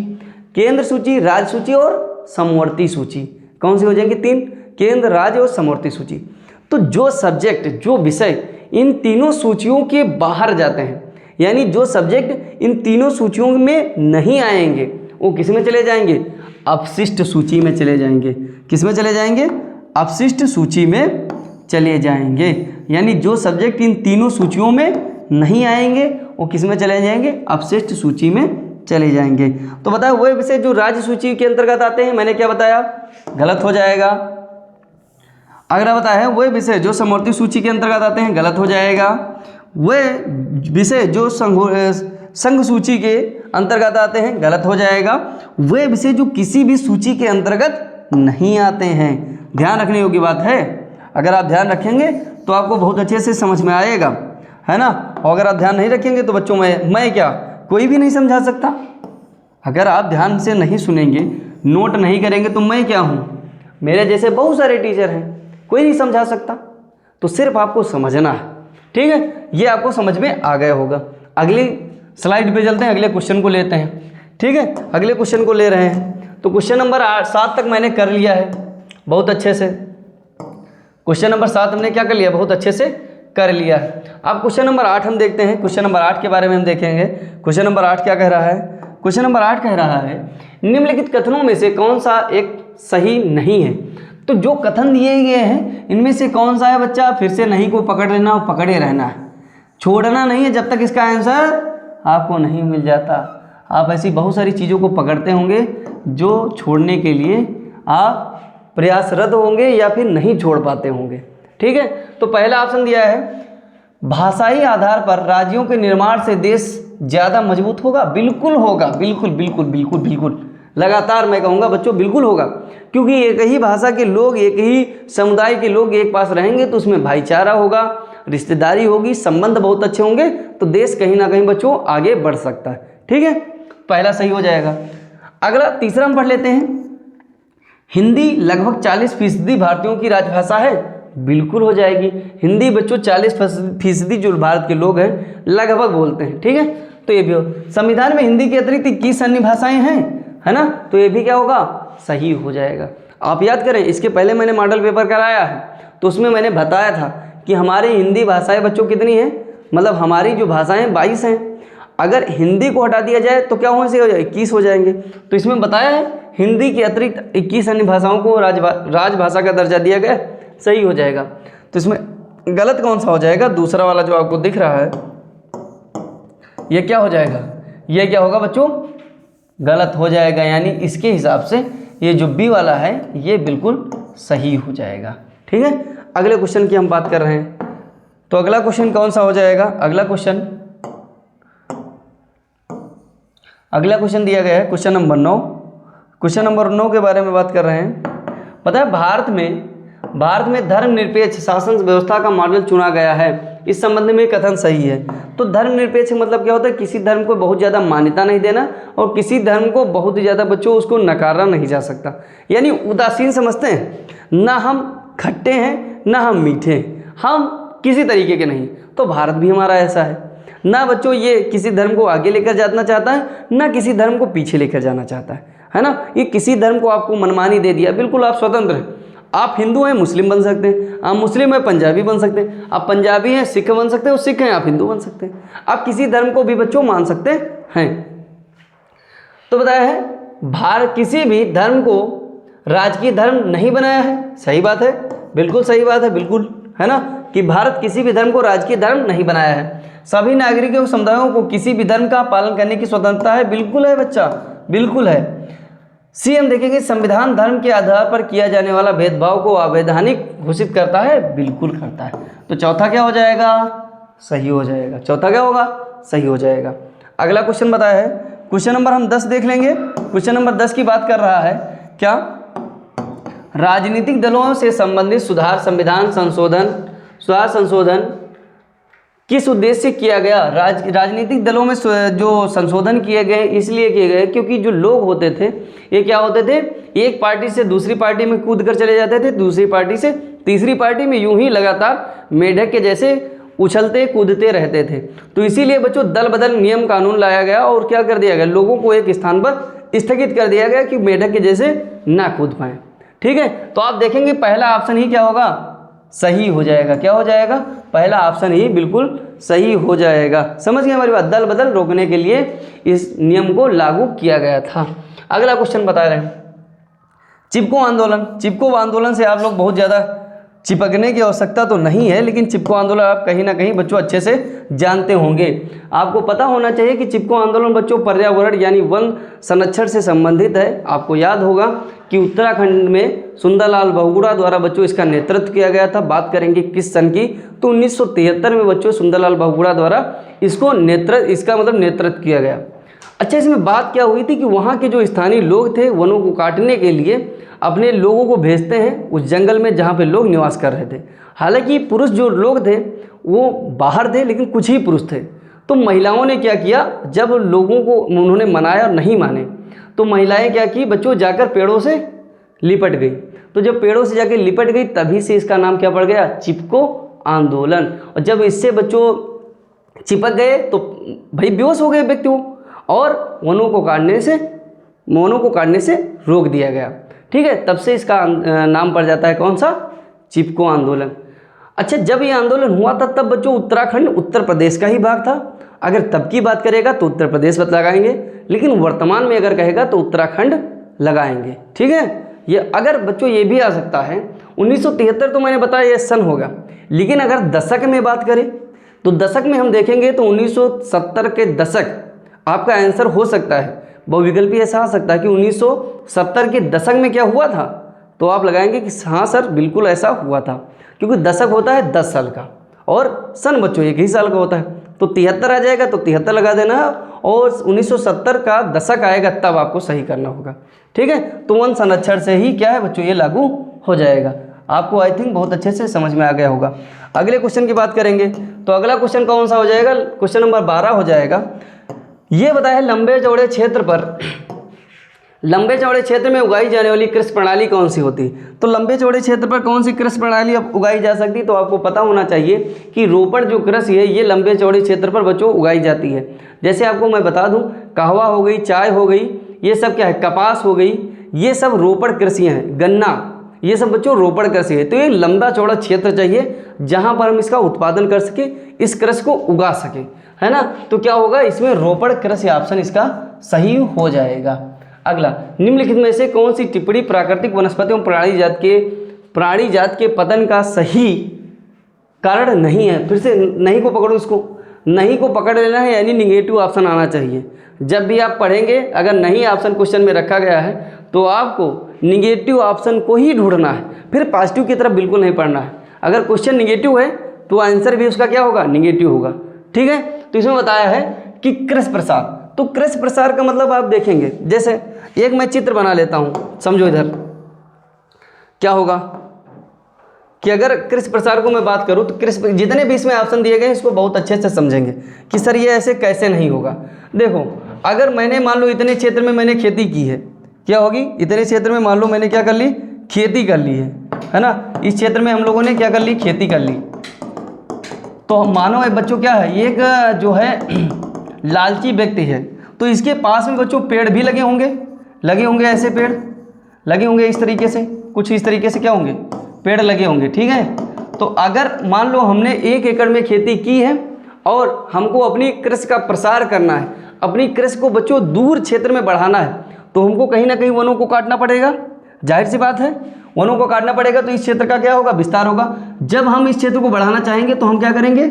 केंद्र सूची, राज्य सूची और समवर्ती सूची। कौन सी हो जाएंगी? 3, केंद्र, राज्य और समवर्ती सूची। तो जो सब्जेक्ट, जो विषय इन तीनों सूचियों के बाहर जाते हैं, यानी जो सब्जेक्ट इन तीनों सूचियों में नहीं आएंगे, वो किस में चले जाएंगे? अपशिष्ट सूची में चले जाएंगे। किस में चले जाएंगे? अपशिष्ट सूची में चले जाएंगे। यानी जो सब्जेक्ट इन तीनों सूचियों में नहीं आएंगे वो किस में चले जाएंगे? अपशिष्ट सूची में चले जाएंगे। तो बताओ वह विषय जो राज्य सूची के अंतर्गत आते हैं, मैंने क्या बताया? गलत हो जाएगा। अगला बताया है वह विषय जो समवर्ती सूची के अंतर्गत आते हैं, गलत हो जाएगा। वह विषय जो संघ सूची के अंतर्गत आते हैं, गलत हो जाएगा। वह विषय जो किसी भी सूची के अंतर्गत नहीं आते हैं, ध्यान रखने योग्य बात है। अगर आप ध्यान रखेंगे तो आपको बहुत अच्छे से समझ में आएगा, है ना। और अगर आप ध्यान नहीं रखेंगे तो बच्चों मैं क्या, कोई भी नहीं समझा सकता। अगर आप ध्यान से नहीं सुनेंगे, नोट नहीं करेंगे तो मैं क्या हूँ? मेरे जैसे बहुत सारे टीचर हैं, कोई नहीं समझा सकता। तो सिर्फ आपको समझना है। ठीक है, ये आपको समझ में आ गया होगा। अगली स्लाइड पे चलते हैं, अगले क्वेश्चन को लेते हैं। ठीक है, अगले क्वेश्चन को ले रहे हैं। तो क्वेश्चन नंबर 7 तक मैंने कर लिया है बहुत अच्छे से। क्वेश्चन नंबर 7 हमने क्या कर लिया? बहुत अच्छे से कर लिया है। अब क्वेश्चन नंबर 8 हम देखते हैं। क्वेश्चन नंबर 8 के बारे में हम देखेंगे। क्वेश्चन नंबर 8 क्या कह रहा है? क्वेश्चन नंबर 8 कह रहा है निम्नलिखित कथनों में से कौन सा एक सही नहीं है? तो जो कथन दिए गए हैं इनमें से कौन सा है बच्चा? फिर से नहीं को पकड़ लेना और पकड़े रहना है, छोड़ना नहीं है जब तक इसका आंसर आपको नहीं मिल जाता। आप ऐसी बहुत सारी चीज़ों को पकड़ते होंगे जो छोड़ने के लिए आप प्रयासरत होंगे या फिर नहीं छोड़ पाते होंगे। ठीक है, तो पहला ऑप्शन दिया है भाषाई आधार पर राज्यों के निर्माण से देश ज़्यादा मजबूत होगा। बिल्कुल होगा, बिल्कुल बिल्कुल बिल्कुल बिल्कुल, लगातार मैं कहूँगा बच्चों बिल्कुल होगा। क्योंकि एक ही भाषा के लोग, एक ही समुदाय के लोग एक पास रहेंगे तो उसमें भाईचारा होगा, रिश्तेदारी होगी, संबंध बहुत अच्छे होंगे, तो देश कहीं ना कहीं बच्चों आगे बढ़ सकता है। ठीक है, पहला सही हो जाएगा। अगला तीसरा हम पढ़ लेते हैं। हिंदी लगभग 40% भारतीयों की राजभाषा है। बिल्कुल हो जाएगी। हिंदी बच्चों 40% जो भारत के लोग हैं लगभग बोलते हैं। ठीक है, तो ये भी हो। संविधान में हिंदी के अतिरिक्त 21 अन्य भाषाएं हैं, है ना, तो ये भी क्या होगा? सही हो जाएगा। आप याद करें, इसके पहले मैंने मॉडल पेपर कराया है तो उसमें मैंने बताया था कि हमारी हिंदी भाषाएं बच्चों कितनी हैं, मतलब हमारी जो भाषाएं 22 हैं। अगर हिंदी को हटा दिया जाए तो क्या हो जाए? 21 हो जाएंगे। तो इसमें बताया है हिंदी के अतिरिक्त 21 अन्य भाषाओं को राजभाषा का दर्जा दिया गया, सही हो जाएगा। तो इसमें गलत कौन सा हो जाएगा? दूसरा वाला जो आपको दिख रहा है ये क्या हो जाएगा? ये क्या होगा बच्चों? गलत हो जाएगा, यानी इसके हिसाब से ये जो बी वाला है ये बिल्कुल सही हो जाएगा। ठीक है, अगले क्वेश्चन की हम बात कर रहे हैं, तो अगला क्वेश्चन कौन सा हो जाएगा? अगला क्वेश्चन दिया गया है क्वेश्चन नंबर 9। क्वेश्चन नंबर 9 के बारे में बात कर रहे हैं। पता है भारत में धर्मनिरपेक्ष शासन व्यवस्था का मॉडल चुना गया है, इस संबंध में कथन सही है। तो धर्मनिरपेक्ष मतलब क्या होता है? किसी धर्म को बहुत ज़्यादा मान्यता नहीं देना और किसी धर्म को बहुत ही ज़्यादा बच्चों उसको नकारा नहीं जा सकता, यानी उदासीन समझते हैं ना, हम खट्टे हैं ना हम मीठे हैं, हम किसी तरीके के नहीं। तो भारत भी हमारा ऐसा है ना बच्चों, ये किसी धर्म को आगे लेकर जाना चाहता है ना किसी धर्म को पीछे लेकर जाना चाहता है ना। ये किसी धर्म को आपको मनमानी दे दिया, बिल्कुल आप स्वतंत्र हैं। आप हिंदू हैं मुस्लिम बन सकते हैं, आप मुस्लिम हैं पंजाबी बन सकते हैं, आप पंजाबी हैं सिख बन सकते हैं, और सिख हैं आप हिंदू बन सकते हैं। आप किसी धर्म को भी बच्चों मान सकते हैं। तो बताया है किसी भी धर्म को राजकीय धर्म नहीं बनाया है, सही बात है, बिल्कुल सही बात है, बिल्कुल है ना, कि भारत किसी भी धर्म को राजकीय धर्म नहीं बनाया है। सभी नागरिकों समुदायों को किसी भी धर्म का पालन करने की स्वतंत्रता है, बिल्कुल है बच्चा, बिल्कुल है। सी हम देखेंगे संविधान धर्म के आधार पर किया जाने वाला भेदभाव को अवैधानिक घोषित करता है, बिल्कुल करता है। तो चौथा क्या हो जाएगा? सही हो जाएगा। चौथा क्या होगा? सही हो जाएगा। अगला क्वेश्चन बताया है, क्वेश्चन नंबर हम 10 देख लेंगे। क्वेश्चन नंबर 10 की बात कर रहा है क्या? राजनीतिक दलों से संबंधित सुधार संशोधन किस उद्देश्य से किया गया? राजनीतिक दलों में जो संशोधन किए गए इसलिए किए गए क्योंकि जो लोग होते थे ये क्या होते थे, एक पार्टी से दूसरी पार्टी में कूद कर चले जाते थे, दूसरी पार्टी से तीसरी पार्टी में, यूं ही लगातार मेढक के जैसे उछलते कूदते रहते थे। तो इसीलिए बच्चों दल बदल नियम कानून लाया गया और क्या कर दिया गया, लोगों को एक स्थान पर स्थगित कर दिया गया कि मेढक के जैसे ना कूद पाएँ। ठीक है, तो आप देखेंगे पहला ऑप्शन ही क्या होगा? सही हो जाएगा। क्या हो जाएगा? पहला ऑप्शन ही बिल्कुल सही हो जाएगा। समझ गए हमारी बात? दल बदल रोकने के लिए इस नियम को लागू किया गया था। अगला क्वेश्चन बता रहे हैं, चिपको आंदोलन। चिपको आंदोलन से आप लोग बहुत ज़्यादा चिपकने की आवश्यकता तो नहीं है, लेकिन चिपको आंदोलन आप कहीं ना कहीं बच्चों अच्छे से जानते होंगे। आपको पता होना चाहिए कि चिपको आंदोलन बच्चों पर्यावरण यानी वन संरक्षण से संबंधित है। आपको याद होगा कि उत्तराखंड में सुंदरलाल बहुगुणा द्वारा बच्चों इसका नेतृत्व किया गया था। बात करेंगे किस सन की, तो 1973 में बच्चों सुंदरलाल बहुगुणा द्वारा इसका नेतृत्व किया गया। अच्छा, इसमें बात क्या हुई थी कि वहाँ के जो स्थानीय लोग थे वनों को काटने के लिए अपने लोगों को भेजते हैं उस जंगल में जहाँ पे लोग निवास कर रहे थे। हालांकि पुरुष जो लोग थे वो बाहर थे, लेकिन कुछ ही पुरुष थे। तो महिलाओं ने क्या किया, जब लोगों को उन्होंने मनाया और नहीं माने तो महिलाएं क्या की बच्चों, जाकर पेड़ों से लिपट गई। तो जब पेड़ों से जाकर लिपट गई तभी से इसका नाम क्या पड़ गया, चिपको आंदोलन। और जब इससे बच्चों चिपक गए तो भाई बेहोश हो गए व्यक्ति और वनों को काटने से रोक दिया गया। ठीक है, तब से इसका नाम पड़ जाता है कौन सा, चिपको आंदोलन। अच्छा, जब ये आंदोलन हुआ था तब बच्चों उत्तराखंड उत्तर प्रदेश का ही भाग था। अगर तब की बात करेगा तो उत्तर प्रदेश लगाएंगे, लेकिन वर्तमान में अगर कहेगा तो उत्तराखंड लगाएंगे। ठीक है, ये अगर बच्चों ये भी आ सकता है 1973 तो मैंने बताया ये सन होगा, लेकिन अगर दशक में बात करें तो दशक में हम देखेंगे तो 1970 के दशक आपका आंसर हो सकता है। बहुविकल्पी ऐसा आ सकता है कि 1970 के दशक में क्या हुआ था, तो आप लगाएंगे कि हाँ सर बिल्कुल ऐसा हुआ था, क्योंकि दशक होता है 10 साल का और सन बच्चों एक ही साल का होता है। तो 73 आ जाएगा तो 73 लगा देना, और 1970 का दशक आएगा तब आपको सही करना होगा। ठीक है, तो वन संरक्षण से ही क्या है बच्चों ये लागू हो जाएगा। आपको आई थिंक बहुत अच्छे से समझ में आ गया होगा। अगले क्वेश्चन की बात करेंगे तो अगला क्वेश्चन कौन सा हो जाएगा, क्वेश्चन नंबर 12 हो जाएगा। ये बताया लंबे चौड़े क्षेत्र में उगाई जाने वाली कृषि प्रणाली कौन सी होती है। तो लंबे चौड़े क्षेत्र पर कौन सी कृषि प्रणाली अब उगाई जा सकती है, तो आपको पता होना चाहिए कि रोपड़ जो कृषि है ये लंबे चौड़े क्षेत्र पर बच्चों उगाई जाती है। जैसे आपको मैं बता दूं, कहवा हो गई, चाय हो गई, ये सब क्या है, कपास हो गई, ये सब रोपड़ कृषियाँ हैं। गन्ना, ये सब बच्चों रोपड़ कृषि है। तो ये लंबा चौड़ा क्षेत्र चाहिए जहाँ पर हम इसका उत्पादन कर सके, इस कृषि को उगा सके, है ना। तो क्या होगा इसमें रोपड़ कृषि ऑप्शन इसका सही हो जाएगा। अगला, निम्नलिखित में से कौन सी टिप्पणी प्राकृतिक वनस्पतियों प्राणी जात के पतन का सही कारण नहीं है। फिर से नहीं को पकड़ो इसको, नहीं को पकड़ लेना है, यानी निगेटिव ऑप्शन आना चाहिए। जब भी आप पढ़ेंगे अगर नहीं ऑप्शन क्वेश्चन में रखा गया है तो आपको निगेटिव ऑप्शन को ही ढूंढना है, फिर पॉजिटिव की तरफ बिल्कुल नहीं पढ़ना है। अगर क्वेश्चन निगेटिव है तो आंसर भी उसका क्या होगा, निगेटिव होगा। ठीक है, तो इसमें बताया है कि कृष्ण प्रसार, तो कृष्ण प्रसार का मतलब आप देखेंगे, जैसे एक मैं चित्र बना लेता हूँ, समझो इधर क्या होगा कि अगर कृष्ण प्रसार को मैं बात करूँ तो कृष्ण, जितने भी इसमें ऑप्शन दिए गए इसको बहुत अच्छे से समझेंगे कि सर ये ऐसे कैसे नहीं होगा। देखो अगर मैंने मान लो इतने क्षेत्र में मैंने खेती की है, क्या होगी, इतने क्षेत्र में मान लो मैंने क्या कर ली, खेती कर ली है ना। इस क्षेत्र में हम लोगों ने क्या कर ली, खेती कर ली। तो मानो बच्चों क्या है, एक जो है लालची व्यक्ति है, तो इसके पास में बच्चों पेड़ भी लगे होंगे ऐसे पेड़ लगे होंगे इस तरीके से, कुछ इस तरीके से क्या होंगे, पेड़ लगे होंगे। ठीक है, तो अगर मान लो हमने 1 एकड़ में खेती की है और हमको अपनी कृषि का प्रसार करना है, अपनी कृषि को बच्चों दूर क्षेत्र में बढ़ाना है, तो हमको कहीं ना कहीं वनों को काटना पड़ेगा। जाहिर सी बात है, वनों को काटना पड़ेगा तो इस क्षेत्र का क्या होगा, विस्तार होगा। जब हम इस क्षेत्र को बढ़ाना चाहेंगे तो हम क्या करेंगे,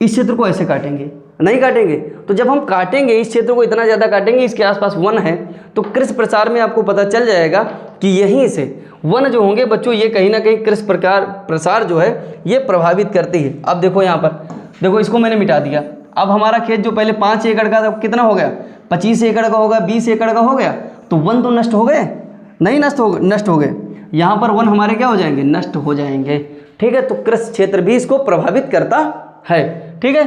इस क्षेत्र को ऐसे काटेंगे, नहीं काटेंगे। तो जब हम काटेंगे इस क्षेत्र को, इतना ज़्यादा काटेंगे, इसके आसपास वन है, तो कृषि प्रसार में आपको पता चल जाएगा कि यहीं से वन जो होंगे बच्चों, ये कहीं ना कहीं कृषि प्रसार जो है ये प्रभावित करती है। अब देखो यहाँ पर, देखो इसको मैंने मिटा दिया। अब हमारा खेत जो पहले 5 एकड़ का था कितना हो गया, 25 एकड़ का होगा, 20 एकड़ का हो गया। तो वन तो नष्ट हो गए, नहीं नष्ट हो गए। यहाँ पर वन हमारे क्या हो जाएंगे, नष्ट हो जाएंगे। ठीक है, तो कृषि क्षेत्र भी इसको प्रभावित करता है। ठीक है,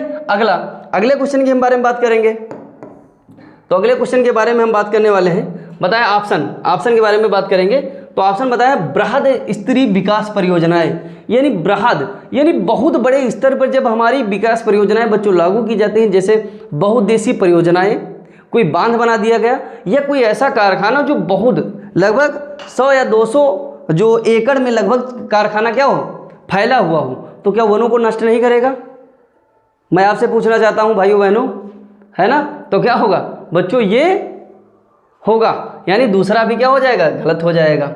अगले क्वेश्चन के बारे में बात करेंगे। तो अगले क्वेश्चन के बारे में हम बात करने वाले हैं, बताया ऑप्शन के बारे में बात करेंगे। तो ऑप्शन बताया बृहद स्त्री विकास परियोजनाएं, यानी बृहद यानी बहुत बड़े स्तर पर जब हमारी विकास परियोजनाएं बच्चों लागू की जाती हैं, जैसे बहुउद्देशीय परियोजनाएं, कोई बांध बना दिया गया, या कोई ऐसा कारखाना जो बहुत लगभग 100 या 200 जो एकड़ में लगभग कारखाना क्या हो, फैला हुआ हो, तो क्या वनों को नष्ट नहीं करेगा। मैं आपसे पूछना चाहता हूं भाइयों बहनों, है ना, तो क्या होगा बच्चों, ये होगा, यानी दूसरा भी क्या हो जाएगा, गलत हो जाएगा।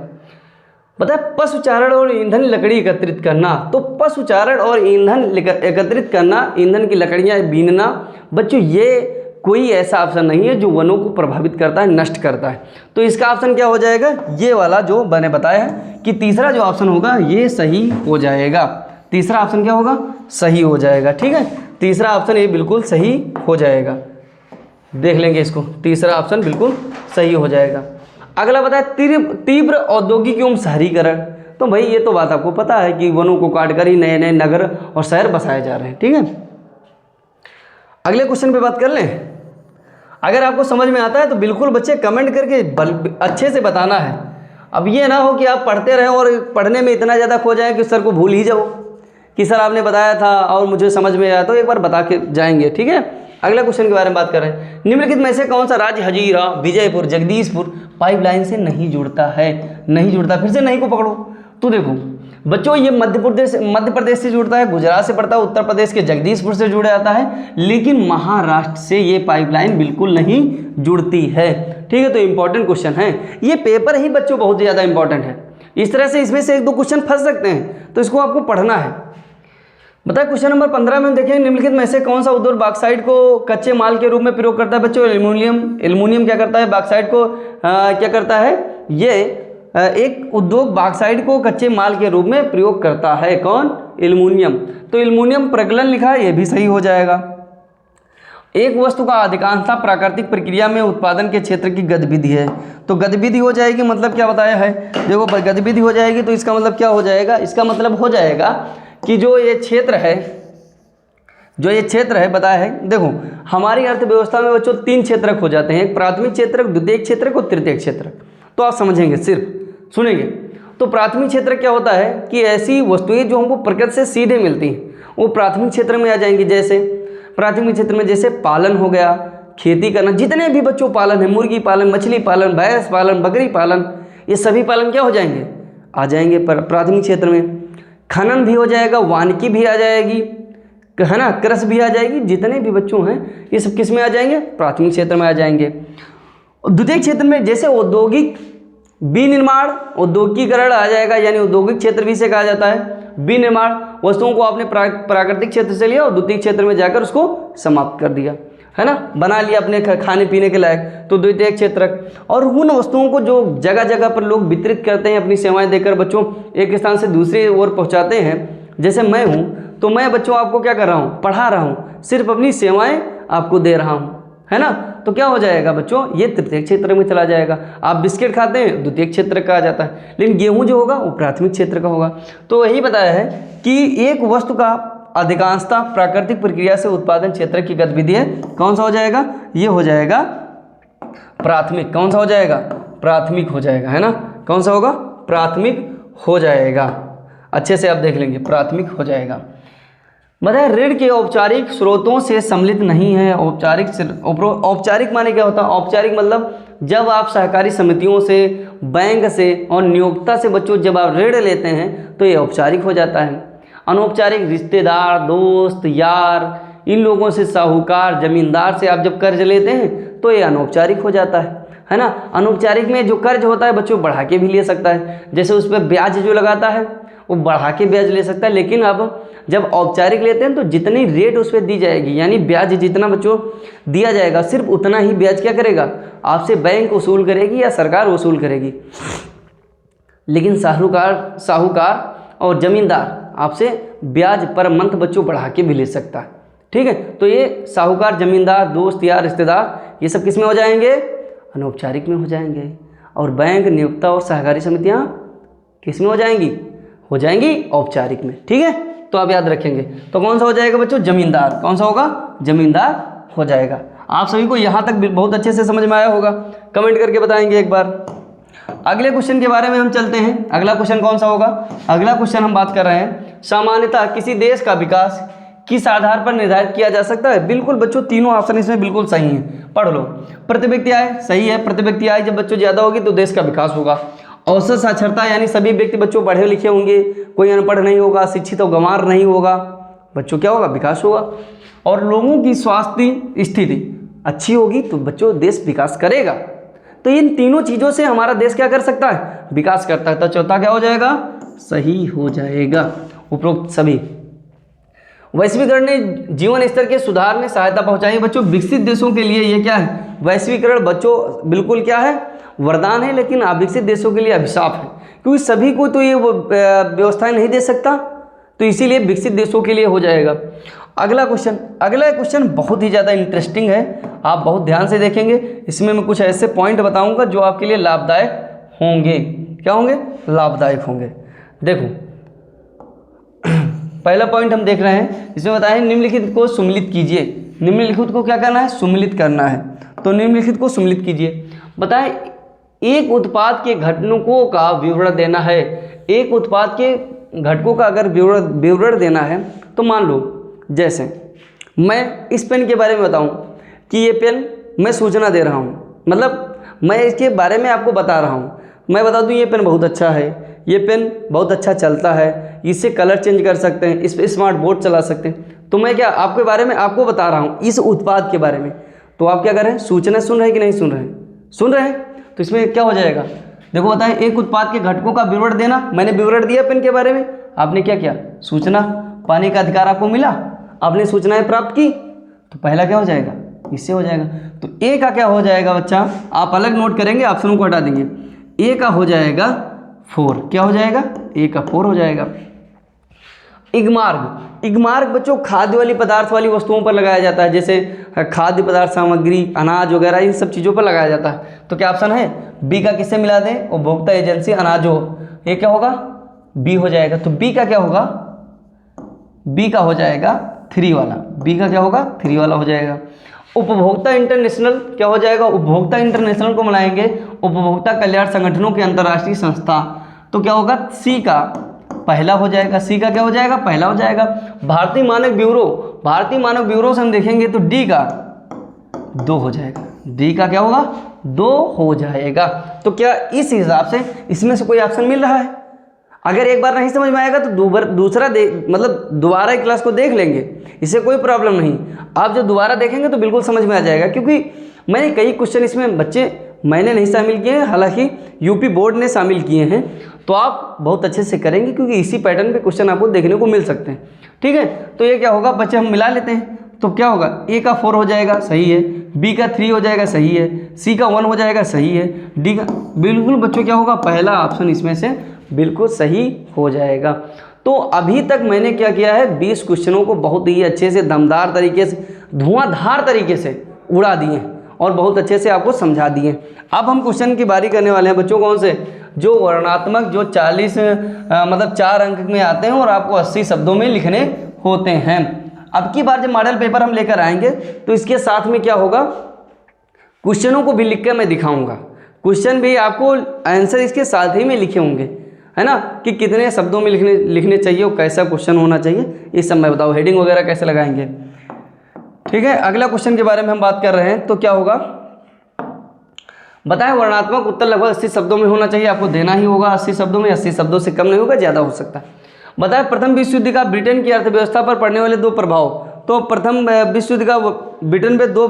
पता है पशुचारण और ईंधन लकड़ी एकत्रित करना, तो पशुचारण और ईंधन एकत्रित करना, ईंधन की लकड़ियां बीनना, बच्चों ये कोई ऐसा ऑप्शन नहीं है जो वनों को प्रभावित करता है, नष्ट करता है। तो इसका ऑप्शन क्या हो जाएगा, ये वाला जो मैंने बताया है कि तीसरा जो ऑप्शन होगा ये सही हो जाएगा। तीसरा ऑप्शन क्या होगा, सही हो जाएगा। ठीक है, तीसरा ऑप्शन ये बिल्कुल सही हो जाएगा, देख लेंगे इसको, तीसरा ऑप्शन बिल्कुल सही हो जाएगा। अगला बताए तीव्र औद्योगिक एवं शहरीकरण। तो भाई ये तो बात आपको पता है कि वनों को काटकर ही नए नए नगर और शहर बसाए जा रहे हैं। ठीक है, अगले क्वेश्चन पे बात कर लें। अगर आपको समझ में आता है तो बिल्कुल बच्चे कमेंट करके अच्छे से बताना है। अब ये ना हो कि आप पढ़ते रहें और पढ़ने में इतना ज़्यादा खो जाए कि सर को भूल ही जाओ कि सर आपने बताया था और मुझे समझ में आया, तो एक बार बता के जाएंगे। ठीक है, अगला क्वेश्चन के बारे में बात कर रहे हैं। निम्नलिखित में से कौन सा राज्य हजीरा, विजयपुर, जगदीशपुर पाइपलाइन से नहीं जुड़ता है, नहीं जुड़ता, फिर से नहीं को पकड़ो। तो देखो बच्चों ये मध्य प्रदेश से जुड़ता है, गुजरात से पड़ता है, उत्तर प्रदेश के जगदीशपुर से जुड़ा जाता है, लेकिन महाराष्ट्र से ये पाइपलाइन बिल्कुल नहीं जुड़ती है। ठीक है, तो इंपॉर्टेंट क्वेश्चन है, ये पेपर ही बच्चों बहुत ज़्यादा इंपॉर्टेंट है। इस तरह से इसमें से 1-2 क्वेश्चन फंस सकते हैं, तो इसको आपको पढ़ना है। बताए क्वेश्चन नंबर 15 में देखें, निम्नलिखित में से कौन सा उद्योग बॉक्साइट को कच्चे माल के रूप में प्रयोग करता है बच्चों, एल्युमिनियम क्या करता है, बॉक्साइट को क्या करता है, ये एक उद्योग बॉक्साइट को कच्चे माल के रूप में प्रयोग करता है, कौन, एल्युमिनियम। तो एल्युमिनियम प्रगलन लिखा है, ये भी सही हो जाएगा। एक वस्तु का अधिकांशतः प्राकृतिक प्रक्रिया में उत्पादन के क्षेत्र की गतिविधि है, तो गतिविधि हो जाएगी, मतलब क्या बताया है, देखो गतिविधि हो जाएगी तो इसका मतलब क्या हो जाएगा, इसका मतलब हो जाएगा कि जो ये क्षेत्र है बताया है। देखो हमारी अर्थव्यवस्था में बच्चों 3 क्षेत्रक हो जाते हैं, एक प्राथमिक क्षेत्रक, द्वितीयक क्षेत्रक और तृतीयक क्षेत्रक। तो आप समझेंगे, सिर्फ सुनेंगे। तो प्राथमिक क्षेत्र क्या होता है कि ऐसी वस्तुएं जो हमको प्रकृति से सीधे मिलती हैं वो प्राथमिक क्षेत्र में आ जाएंगी। जैसे प्राथमिक क्षेत्र में जैसे पालन हो गया, खेती करना, जितने भी बच्चों पालन है, मुर्गी पालन, मछली पालन, भैंस पालन, बकरी पालन, ये सभी पालन क्या हो जाएंगे, आ जाएंगे प्राथमिक क्षेत्र में। खनन भी हो जाएगा, वानिकी भी आ जाएगी, है ना, कृषि भी आ जाएगी, जितने भी बच्चों हैं ये सब किस में आ जाएंगे, प्राथमिक क्षेत्र में आ जाएंगे। द्वितीय क्षेत्र में जैसे औद्योगिक विनिर्माण, औद्योगिकीकरण आ जाएगा, यानी औद्योगिक क्षेत्र भी से कहा जाता है विनिर्माण, वस्तुओं को आपने प्राकृतिक क्षेत्र से लिया और द्वितीय क्षेत्र में जाकर उसको समाप्त कर दिया, है ना, बना लिया अपने खाने पीने के लायक, तो द्वितीय क्षेत्रक। और उन वस्तुओं को जो जगह जगह पर लोग वितरित करते हैं अपनी सेवाएं देकर बच्चों एक स्थान से दूसरी ओर पहुंचाते हैं, जैसे मैं हूं, तो मैं बच्चों आपको क्या कर रहा हूं, पढ़ा रहा हूं, सिर्फ अपनी सेवाएं आपको दे रहा हूं, है ना। तो क्या हो जाएगा बच्चों, ये तृतीय क्षेत्र में चला जाएगा। आप बिस्किट खाते हैं, द्वितीय क्षेत्र का आ जाता है, लेकिन गेहूं जो होगा वो प्राथमिक क्षेत्र का होगा। तो वही बताया है कि एक वस्तु का अधिकांशतः प्राकृतिक प्रक्रिया से उत्पादन क्षेत्र की गतिविधि है, कौन सा हो जाएगा, ये हो जाएगा प्राथमिक। कौन सा हो जाएगा, प्राथमिक हो जाएगा, है ना, कौन सा होगा, प्राथमिक हो जाएगा। अच्छे से आप देख लेंगे, प्राथमिक हो जाएगा। बताए ऋण के औपचारिक स्रोतों से सम्मिलित नहीं है। औपचारिक माने क्या होता है, औपचारिक मतलब जब आप सहकारी समितियों से, बैंक से और नियोक्ता से बच्चों जब आप ऋण लेते हैं तो ये औपचारिक हो जाता है। अनौपचारिक रिश्तेदार, दोस्त, यार, इन लोगों से, साहूकार, जमींदार से आप जब कर्ज लेते हैं तो ये अनौपचारिक हो जाता है ना। अनौपचारिक में जो कर्ज होता है बच्चों बढ़ा के भी ले सकता है, जैसे उस पर ब्याज जो लगाता है वो बढ़ा के ब्याज ले सकता है। लेकिन अब जब औपचारिक लेते हैं तो जितनी रेट उस पर दी जाएगी, यानी ब्याज जितना बच्चों दिया जाएगा सिर्फ उतना ही ब्याज क्या करेगा, आपसे बैंक वसूल करेगी या सरकार वसूल करेगी। लेकिन साहूकार और जमींदार आपसे ब्याज पर मंथ बच्चों बढ़ा के भी ले सकता है, ठीक है। तो ये साहूकार, जमींदार, दोस्त, यार, रिश्तेदार, ये सब किस में हो जाएंगे, अनौपचारिक में हो जाएंगे। और बैंक, नियोक्ता और सहकारी समितियां किस में हो जाएंगी औपचारिक में, ठीक है। तो आप याद रखेंगे, तो कौन सा हो जाएगा बच्चों, जमींदार। कौन सा होगा, जमींदार हो जाएगा। आप सभी को यहाँ तक बहुत अच्छे से समझ में आया होगा, कमेंट करके बताएंगे एक बार। अगले क्वेश्चन के बारे में हम चलते हैं। अगला क्वेश्चन कौन सा होगा, अगला क्वेश्चन हम बात कर रहे हैं, सामान्यतः किसी देश का विकास किस आधार पर निर्धारित किया जा सकता है। बिल्कुल बच्चों तीनों ऑप्शन इसमें बिल्कुल सही हैं, पढ़ लो। प्रति व्यक्ति आय, सही है, प्रति व्यक्ति आय जब बच्चों ज़्यादा होगी तो देश का विकास होगा। औसत साक्षरता, यानी सभी व्यक्ति बच्चों पढ़े लिखे होंगे, कोई अनपढ़ नहीं होगा, शिक्षित और गंवार नहीं होगा, बच्चों क्या होगा, विकास होगा। और लोगों की स्वास्थ्य स्थिति अच्छी होगी तो बच्चों देश विकास करेगा। तो इन तीनों चीज़ों से हमारा देश क्या कर सकता है, विकास करता है। तो चौथा क्या हो जाएगा, सही हो जाएगा उपरोक्त सभी। वैश्वीकरण ने जीवन स्तर के सुधार में सहायता पहुंचाई बच्चों। विकसित देशों के लिए ये क्या है, वैश्वीकरण बच्चों बिल्कुल क्या है, वरदान है, लेकिन अविकसित देशों के लिए अभिशाप है, क्योंकि सभी को तो ये व्यवस्थाएं नहीं दे सकता, तो इसीलिए विकसित देशों के लिए हो जाएगा। अगला क्वेश्चन बहुत ही ज़्यादा इंटरेस्टिंग है, आप बहुत ध्यान से देखेंगे। इसमें मैं कुछ ऐसे पॉइंट बताऊंगा जो आपके लिए लाभदायक होंगे। क्या होंगे, लाभदायक होंगे। देखो पहला पॉइंट हम देख रहे हैं, इसमें बताया है निम्नलिखित को सुमिलित कीजिए। निम्नलिखित को क्या करना है, सुमिलित करना है। तो निम्नलिखित को सुमिलित कीजिए। बताएं एक उत्पाद के घटकों का विवरण देना है। एक उत्पाद के घटकों का अगर विवरण देना है तो मान लो जैसे मैं इस पेन के बारे में बताऊं कि ये पेन मैं सूचना दे रहा हूं, मतलब मैं इसके बारे में आपको बता रहा हूं। मैं बता दूं ये पेन बहुत अच्छा है, ये पेन बहुत अच्छा चलता है, इससे कलर चेंज कर सकते हैं, इस पर स्मार्ट बोर्ड चला सकते हैं। तो मैं क्या आपके बारे में आपको बता रहा हूँ इस उत्पाद के बारे में, तो आप क्या कर रहे हैं, सूचना सुन रहे हैं कि नहीं सुन रहे हैं, सुन रहे हैं। तो इसमें क्या हो जाएगा, देखो बताएं एक उत्पाद के घटकों का विवरण देना। मैंने विवरण दिया पेन के बारे में, आपने क्या किया, सूचना पाने का अधिकार आपको मिला, आपने सूचनाएं प्राप्त की, तो पहला क्या हो जाएगा, इससे हो जाएगा। तो ए का क्या हो जाएगा बच्चा, आप अलग नोट करेंगे, ऑप्शनों को हटा देंगे। ए का हो जाएगा 4, क्या हो जाएगा, ए का 4 हो जाएगा। इगमार्ग, इगमार्ग बच्चों खाद्य वाली पदार्थ वाली वस्तुओं पर लगाया जाता है, जैसे खाद्य पदार्थ सामग्री, अनाज वगैरह, इन सब चीज़ों पर लगाया जाता है। तो क्या ऑप्शन है, बी का किससे मिला दें, उपभोक्ता एजेंसी अनाज हो, ये क्या होगा, बी हो जाएगा। तो बी का क्या होगा, बी का हो जाएगा 3 वाला, बी का क्या होगा 3 वाला हो जाएगा। उपभोक्ता इंटरनेशनल क्या हो जाएगा, उपभोक्ता इंटरनेशनल को मनाएंगे उपभोक्ता कल्याण संगठनों की अंतर्राष्ट्रीय संस्था, तो क्या होगा, सी का पहला हो जाएगा, सी का क्या हो जाएगा, पहला हो जाएगा। भारतीय मानक ब्यूरो, भारतीय मानक ब्यूरो से हम देखेंगे तो डी का 2 हो जाएगा, डी का क्या होगा 2 हो जाएगा। तो क्या इस हिसाब से इसमें से कोई ऑप्शन मिल रहा है? अगर एक बार नहीं समझ में आएगा तो दूसरा मतलब दोबारा क्लास को देख लेंगे, इससे कोई प्रॉब्लम नहीं। आप जब दोबारा देखेंगे तो बिल्कुल समझ में आ जाएगा, क्योंकि मैंने कई क्वेश्चन इसमें बच्चे मैंने नहीं शामिल किए हैं, हालांकि यूपी बोर्ड ने शामिल किए हैं। तो आप बहुत अच्छे से करेंगे, क्योंकि इसी पैटर्न पे क्वेश्चन आपको देखने को मिल सकते हैं। ठीक है, तो ये क्या होगा बच्चे, हम मिला लेते हैं। तो क्या होगा, ए का 4 हो जाएगा, सही है, बी का 3 हो जाएगा, सही है, सी का 1 हो जाएगा, सही है, डी का, बिल्कुल बच्चों क्या होगा, पहला ऑप्शन इसमें से बिल्कुल सही हो जाएगा। तो अभी तक मैंने क्या किया है, 20 क्वेश्चनों को बहुत ही अच्छे से, दमदार तरीके से, धुआंधार तरीके से उड़ा दिए और बहुत अच्छे से आपको समझा दिए। अब हम क्वेश्चन की बारी करने वाले हैं बच्चों, कौन से, जो वर्णनात्मक, जो 40 मतलब 4 अंक में आते हैं और आपको 80 शब्दों में लिखने होते हैं। अब की बार जब मॉडल पेपर हम लेकर आएंगे तो इसके साथ में क्या होगा, क्वेश्चनों को भी लिख कर मैं दिखाऊंगा। क्वेश्चन भी आपको आंसर इसके साथ ही में लिखे होंगे, है ना, कि कितने शब्दों में लिखने चाहिए और कैसा क्वेश्चन होना चाहिए, ये सब मैं बताऊँ, हेडिंग वगैरह कैसे लगाएंगे। ठीक है, अगला क्वेश्चन के बारे में हम बात कर रहे हैं। तो क्या होगा, बताएं, वर्णनात्मक उत्तर लगभग 80 शब्दों में होना चाहिए, आपको देना ही होगा 80 शब्दों में, 80 शब्दों से कम नहीं होगा, ज़्यादा हो सकता है। बताएं, प्रथम विश्व युद्ध का ब्रिटेन की अर्थव्यवस्था पर पड़ने वाले 2 प्रभाव। तो प्रथम विश्व युद्ध का ब्रिटेन पे 2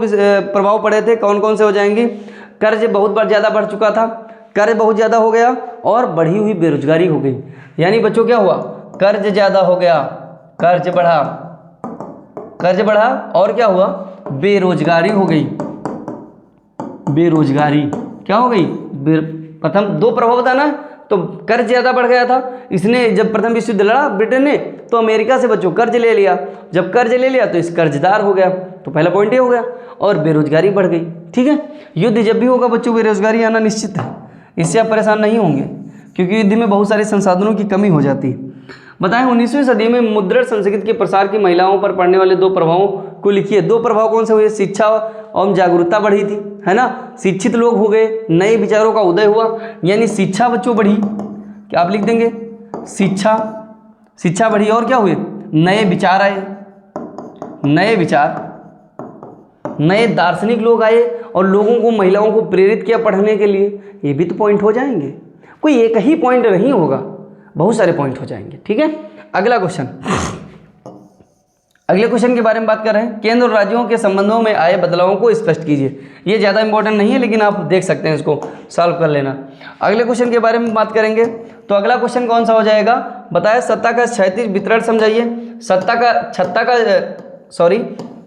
प्रभाव पड़े थे, कौन कौन से हो जाएंगे, कर्ज बहुत बार ज़्यादा बढ़ चुका था, कर्ज बहुत ज़्यादा हो गया और बढ़ी हुई बेरोजगारी हो गई। यानी बच्चों क्या हुआ, कर्ज ज़्यादा हो गया, कर्ज बढ़ा और क्या हुआ, बेरोजगारी हो गई, बेरोजगारी क्या हो गई, प्रथम 2 प्रभाव बताना है। तो कर्ज ज़्यादा बढ़ गया था, इसने जब प्रथम विश्व युद्ध लड़ा ब्रिटेन ने तो अमेरिका से बच्चों कर्ज ले लिया, जब कर्ज ले लिया तो इस कर्जदार हो गया, तो पहला पॉइंट ये हो गया, और बेरोजगारी बढ़ गई। ठीक है, युद्ध जब भी होगा बच्चों बेरोजगारी आना निश्चित है, इससे आप परेशान नहीं होंगे, क्योंकि युद्ध में बहुत सारे संसाधनों की कमी हो जाती है। बताएं, 19वीं सदी में मुद्रण संस्कृति के प्रसार की महिलाओं पर पड़ने वाले 2 प्रभावों को लिखिए। 2 प्रभाव कौन से हुए, शिक्षा और जागरूकता बढ़ी थी, है ना, शिक्षित लोग हो गए, नए विचारों का उदय हुआ, यानी शिक्षा बच्चों बढ़ी, क्या आप लिख देंगे, शिक्षा बढ़ी, और क्या हुए, नए विचार आए, नए दार्शनिक लोग आए और लोगों को, महिलाओं को प्रेरित किया पढ़ने के लिए। ये भी तो पॉइंट हो जाएंगे, कोई एक ही पॉइंट नहीं होगा, बहुत सारे पॉइंट हो जाएंगे। ठीक है, अगला क्वेश्चन, अगले क्वेश्चन के बारे में बात कर रहे हैं, केंद्र और राज्यों के संबंधों में आए बदलावों को स्पष्ट कीजिए। ये ज़्यादा इंपॉर्टेंट नहीं है, लेकिन आप देख सकते हैं, इसको सॉल्व कर लेना। अगले क्वेश्चन के बारे में बात करेंगे, तो अगला क्वेश्चन कौन सा हो जाएगा, बताए, सत्ता का क्षैतिज वितरण समझाइए।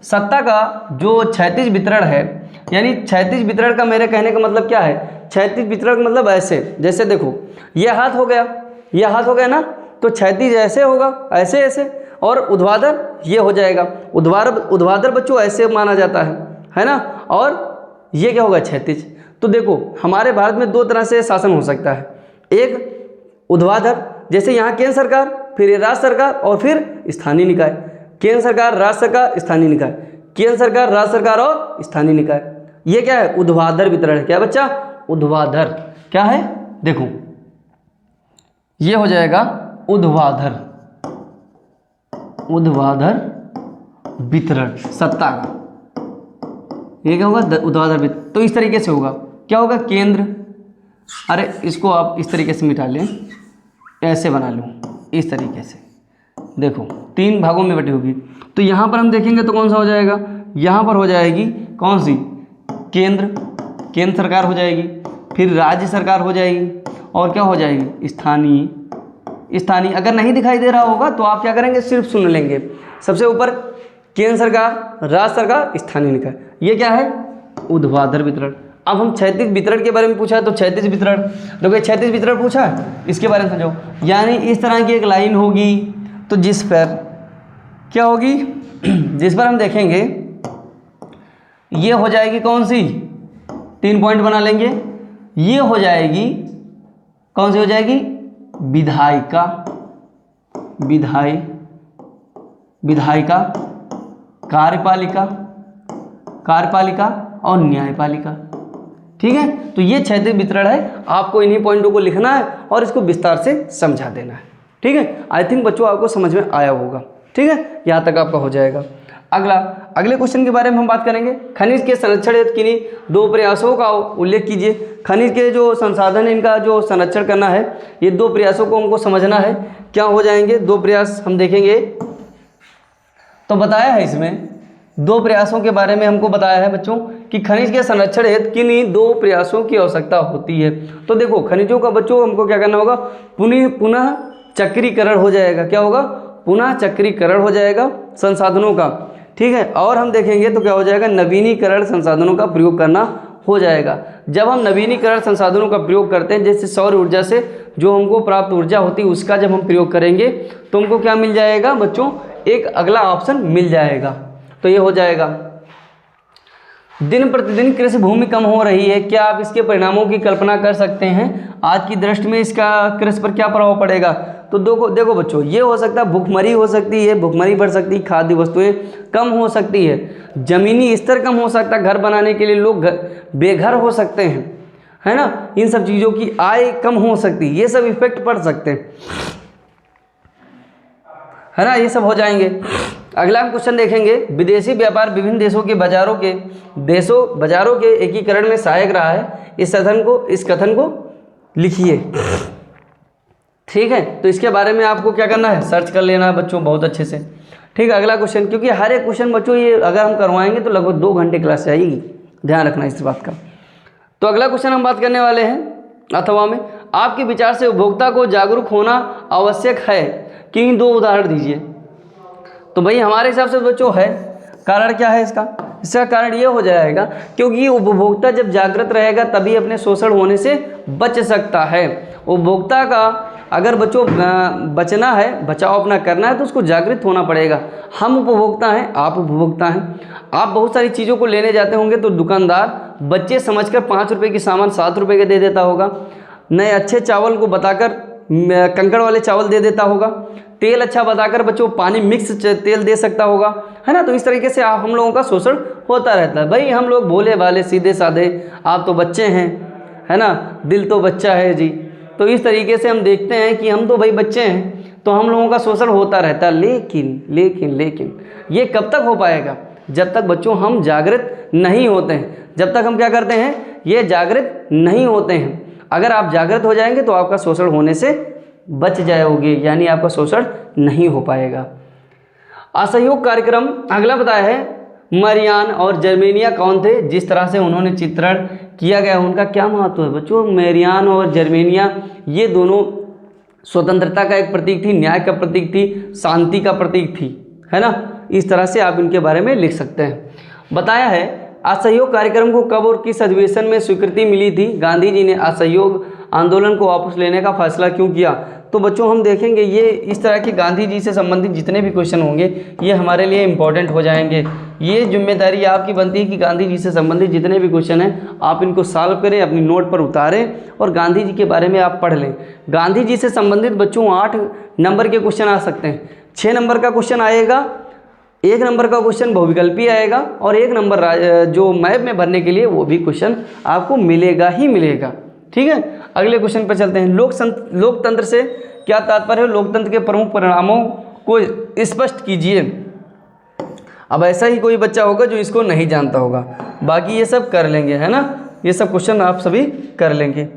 सत्ता का जो क्षैतिज वितरण है, यानी क्षैतिज वितरण का मेरे कहने का मतलब क्या है, क्षैतिज वितरण का मतलब ऐसे, जैसे देखो ये हाथ हो गया, ये हाथ हो गया ना, तो क्षैतिज ऐसे होगा, ऐसे ऐसे, और ऊर्ध्वाधर ये हो जाएगा। ऊर्ध्वाधर बच्चों ऐसे माना जाता है ना, और ये क्या होगा, क्षैतिज। तो देखो हमारे भारत में 2 तरह से शासन हो सकता है, एक ऊर्ध्वाधर, जैसे यहाँ केंद्र सरकार, फिर राज्य सरकार और फिर स्थानीय निकाय, केंद्र सरकार, राज्य सरकार, स्थानीय निकाय, केंद्र सरकार, राज्य सरकार और स्थानीय निकाय। ये क्या है, ऊर्ध्वाधर वितरण है। क्या बच्चा, ऊर्ध्वाधर क्या है, देखो ये हो जाएगा ऊर्ध्वाधर वितरण सत्ता का, ये क्या होगा, ऊर्ध्वाधर वितरण। तो इस तरीके से होगा, क्या होगा, केंद्र, अरे इसको आप इस तरीके से मिटा लें, ऐसे बना लूँ, इस तरीके से, देखो 3 भागों में बटी होगी। तो यहाँ पर हम देखेंगे तो कौन सा हो जाएगा, यहाँ पर हो जाएगी कौन सी, केंद्र सरकार हो जाएगी, फिर राज्य सरकार हो जाएगी, और क्या हो जाएगी, स्थानीय। अगर नहीं दिखाई दे रहा होगा तो आप क्या करेंगे, सिर्फ सुन लेंगे। सबसे ऊपर केंद्र सरकार, राज्य सरकार, स्थानीय निकाय, ये क्या है, ऊर्ध्वाधर वितरण। अब हम क्षैतिज वितरण के बारे में पूछा है, तो क्षैतिज वितरण, देखो क्षैतिज वितरण पूछा है, इसके बारे में समझो। यानी इस तरह की एक लाइन होगी, तो जिस पर क्या होगी, जिस पर हम देखेंगे ये हो जाएगी कौन सी, 3 पॉइंट बना लेंगे, ये हो जाएगी कौन सी हो जाएगी, विधायिका, कार्यपालिका और न्यायपालिका। ठीक है, तो ये क्षैतिज वितरण है, आपको इन्हीं पॉइंटों को लिखना है और इसको विस्तार से समझा देना है। ठीक है, आई थिंक बच्चों आपको समझ में आया होगा। ठीक है, यहाँ तक आपका हो जाएगा। अगले क्वेश्चन के बारे में हम बात करेंगे, खनिज के संरक्षण हेतु किन्हीं 2 प्रयासों का उल्लेख कीजिए। खनिज के जो संसाधन, इनका जो संरक्षण करना है, ये 2 प्रयासों को हमको समझना है। क्या हो जाएंगे 2 प्रयास, हम देखेंगे। तो बताया है इसमें दो प्रयासों के बारे में हमको बताया है बच्चों कि खनिज के संरक्षण हेतु किन्हीं दो प्रयासों की आवश्यकता होती है। तो देखो खनिजों का बच्चों हमको क्या करना होगा, पुनः चक्रीकरण हो जाएगा। क्या होगा, पुनः चक्रीकरण हो जाएगा संसाधनों का, ठीक है। और हम देखेंगे तो क्या हो जाएगा, नवीनीकरण संसाधनों का प्रयोग करना हो जाएगा। जब हम नवीनीकरण संसाधनों का प्रयोग करते हैं, जैसे सौर ऊर्जा से जो हमको प्राप्त ऊर्जा होती है उसका जब हम प्रयोग करेंगे तो हमको क्या मिल जाएगा बच्चों, एक अगला ऑप्शन मिल जाएगा। तो ये हो जाएगा, दिन प्रतिदिन कृषि भूमि कम हो रही है, क्या आप इसके परिणामों की कल्पना कर सकते हैं? आज की दृष्टि में इसका कृषि पर क्या प्रभाव पड़ेगा? तो देखो बच्चों, ये हो सकता है भूखमरी हो सकती है, भूखमरी बढ़ सकती है, खाद्य वस्तुएं कम हो सकती है, जमीनी स्तर कम हो सकता है, घर बनाने के लिए लोग बेघर हो सकते हैं, है ना। इन सब चीज़ों की आय कम हो सकती है, ये सब इफेक्ट पड़ सकते हैं, है ना, ये सब हो जाएंगे। अगला हम क्वेश्चन देखेंगे, विदेशी व्यापार विभिन्न देशों के बाजारों के एकीकरण में सहायक रहा है। इस कथन को लिखिए, ठीक है। तो इसके बारे में आपको क्या करना है, सर्च कर लेना है बच्चों बहुत अच्छे से, ठीक है। अगला क्वेश्चन, क्योंकि हर एक क्वेश्चन बच्चों ये अगर हम करवाएंगे तो लगभग 2 घंटे क्लास जाएगी, ध्यान रखना इस बात का। तो अगला क्वेश्चन हम बात करने वाले हैं अथवा में, आपके विचार से उपभोक्ता को जागरूक होना आवश्यक है कि 2 उदाहरण दीजिए। तो भाई हमारे हिसाब से बच्चों है, कारण क्या है इसका कारण ये हो जाएगा क्योंकि उपभोक्ता जब जागृत रहेगा तभी अपने शोषण होने से बच सकता है। उपभोक्ता का अगर बच्चों बचना है, बचाव अपना करना है तो उसको जागृत होना पड़ेगा। हम उपभोक्ता हैं, आप उपभोक्ता हैं, आप बहुत सारी चीज़ों को लेने जाते होंगे तो दुकानदार बच्चे समझकर 5 रुपये की सामान 7 रुपये का दे देता होगा, नए अच्छे चावल को बताकर कंकड़ वाले चावल दे देता होगा, तेल अच्छा बताकर बच्चों पानी मिक्स तेल दे सकता होगा, है ना। तो इस तरीके से हम लोगों का शोषण होता रहता है। भाई हम लोग भोले भाले सीधे साधे, आप तो बच्चे हैं, है ना, दिल तो बच्चा है जी। तो इस तरीके से हम देखते हैं कि हम तो भाई बच्चे हैं, तो हम लोगों का शोषण होता रहता है। लेकिन ये कब तक हो पाएगा, जब तक बच्चों हम जागृत नहीं होते हैं, जब तक हम क्या करते हैं, ये जागृत नहीं होते हैं। अगर आप जागृत हो जाएंगे तो आपका शोषण होने से बच जाओगे, यानी आपका शोषण नहीं हो पाएगा। असहयोग कार्यक्रम अगला बताया है, मरियान और जर्मेनिया कौन थे, जिस तरह से उन्होंने चित्रण किया गया उनका क्या महत्व है बच्चों। मरियान और जर्मेनिया ये दोनों स्वतंत्रता का एक प्रतीक थी, न्याय का प्रतीक थी, शांति का प्रतीक थी, है ना। इस तरह से आप इनके बारे में लिख सकते हैं। बताया है असहयोग कार्यक्रम को कब और किस अधिवेशन में स्वीकृति मिली थी, गांधी जी ने असहयोग आंदोलन को वापस लेने का फैसला क्यों किया। तो बच्चों हम देखेंगे ये इस तरह के गांधी जी से संबंधित जितने भी क्वेश्चन होंगे ये हमारे लिए इम्पोर्टेंट हो जाएंगे। ये जिम्मेदारी आपकी बनती है कि गांधी जी से संबंधित जितने भी क्वेश्चन हैं आप इनको सॉल्व करें, अपनी नोट पर उतारें और गांधी जी के बारे में आप पढ़ लें। गांधी जी से संबंधित बच्चों 8 नंबर के क्वेश्चन आ सकते हैं, 6 नंबर का क्वेश्चन आएगा, 1 नंबर का क्वेश्चन बहुविकल्पी आएगा और 1 नंबर जो मैप में भरने के लिए वो भी क्वेश्चन आपको मिलेगा ही मिलेगा, ठीक है। अगले क्वेश्चन पर चलते हैं, लोकतंत्र से क्या तात्पर्य है, लोकतंत्र के प्रमुख परिणामों को स्पष्ट कीजिए। अब ऐसा ही कोई बच्चा होगा जो इसको नहीं जानता होगा, बाकी ये सब कर लेंगे, है ना, ये सब क्वेश्चन आप सभी कर लेंगे।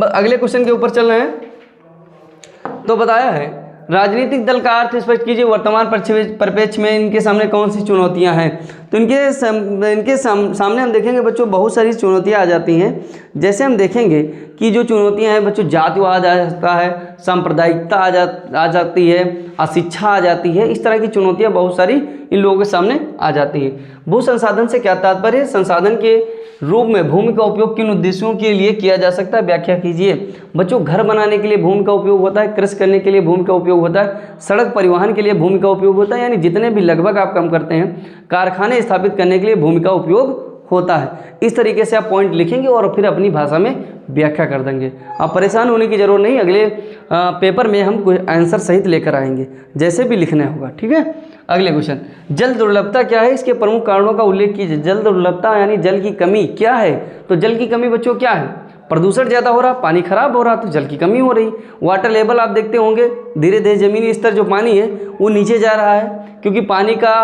अगले क्वेश्चन के ऊपर चल रहे हैं। तो बताया है राजनीतिक दल का अर्थ स्पष्ट कीजिए, वर्तमान परिप्रेक्ष्य में इनके सामने कौन सी चुनौतियां हैं। तो इनके सामने हम देखेंगे बच्चों बहुत सारी चुनौतियां आ जाती हैं। जैसे हम देखेंगे कि जो चुनौतियां हैं बच्चों, जातिवाद आ जाता है, सांप्रदायिकता आ जाती है, अशिक्षा आ जाती है, इस तरह की चुनौतियां बहुत सारी इन लोगों के सामने आ जाती है। भू संसाधन से क्या तात्पर्य, संसाधन के रूप में भूमि का उपयोग किन उद्देश्यों के लिए किया जा सकता है, व्याख्या कीजिए। बच्चों घर बनाने के लिए भूमि का उपयोग होता है, कृषि करने के लिए भूमि का उपयोग होता है, सड़क परिवहन के लिए भूमि का उपयोग होता है, यानी जितने भी लगभग आप काम करते हैं, कारखाने स्थापित करने के लिए भूमि का उपयोग होता है। इस तरीके से आप पॉइंट लिखेंगे और फिर अपनी भाषा में व्याख्या कर देंगे। आप परेशान होने की जरूरत नहीं, अगले पेपर में हम कोई आंसर सहित लेकर आएंगे, जैसे भी लिखना होगा, ठीक है। अगले क्वेश्चन, जल दुर्लभता क्या है, इसके प्रमुख कारणों का उल्लेख कीजिए। जल दुर्लभता यानी जल की कमी क्या है। तो जल की कमी बच्चों क्या है, प्रदूषण ज़्यादा हो रहा, पानी खराब हो रहा, तो जल की कमी हो रही। वाटर लेवल आप देखते होंगे धीरे धीरे जमीनी स्तर जो पानी है वो नीचे जा रहा है, क्योंकि पानी का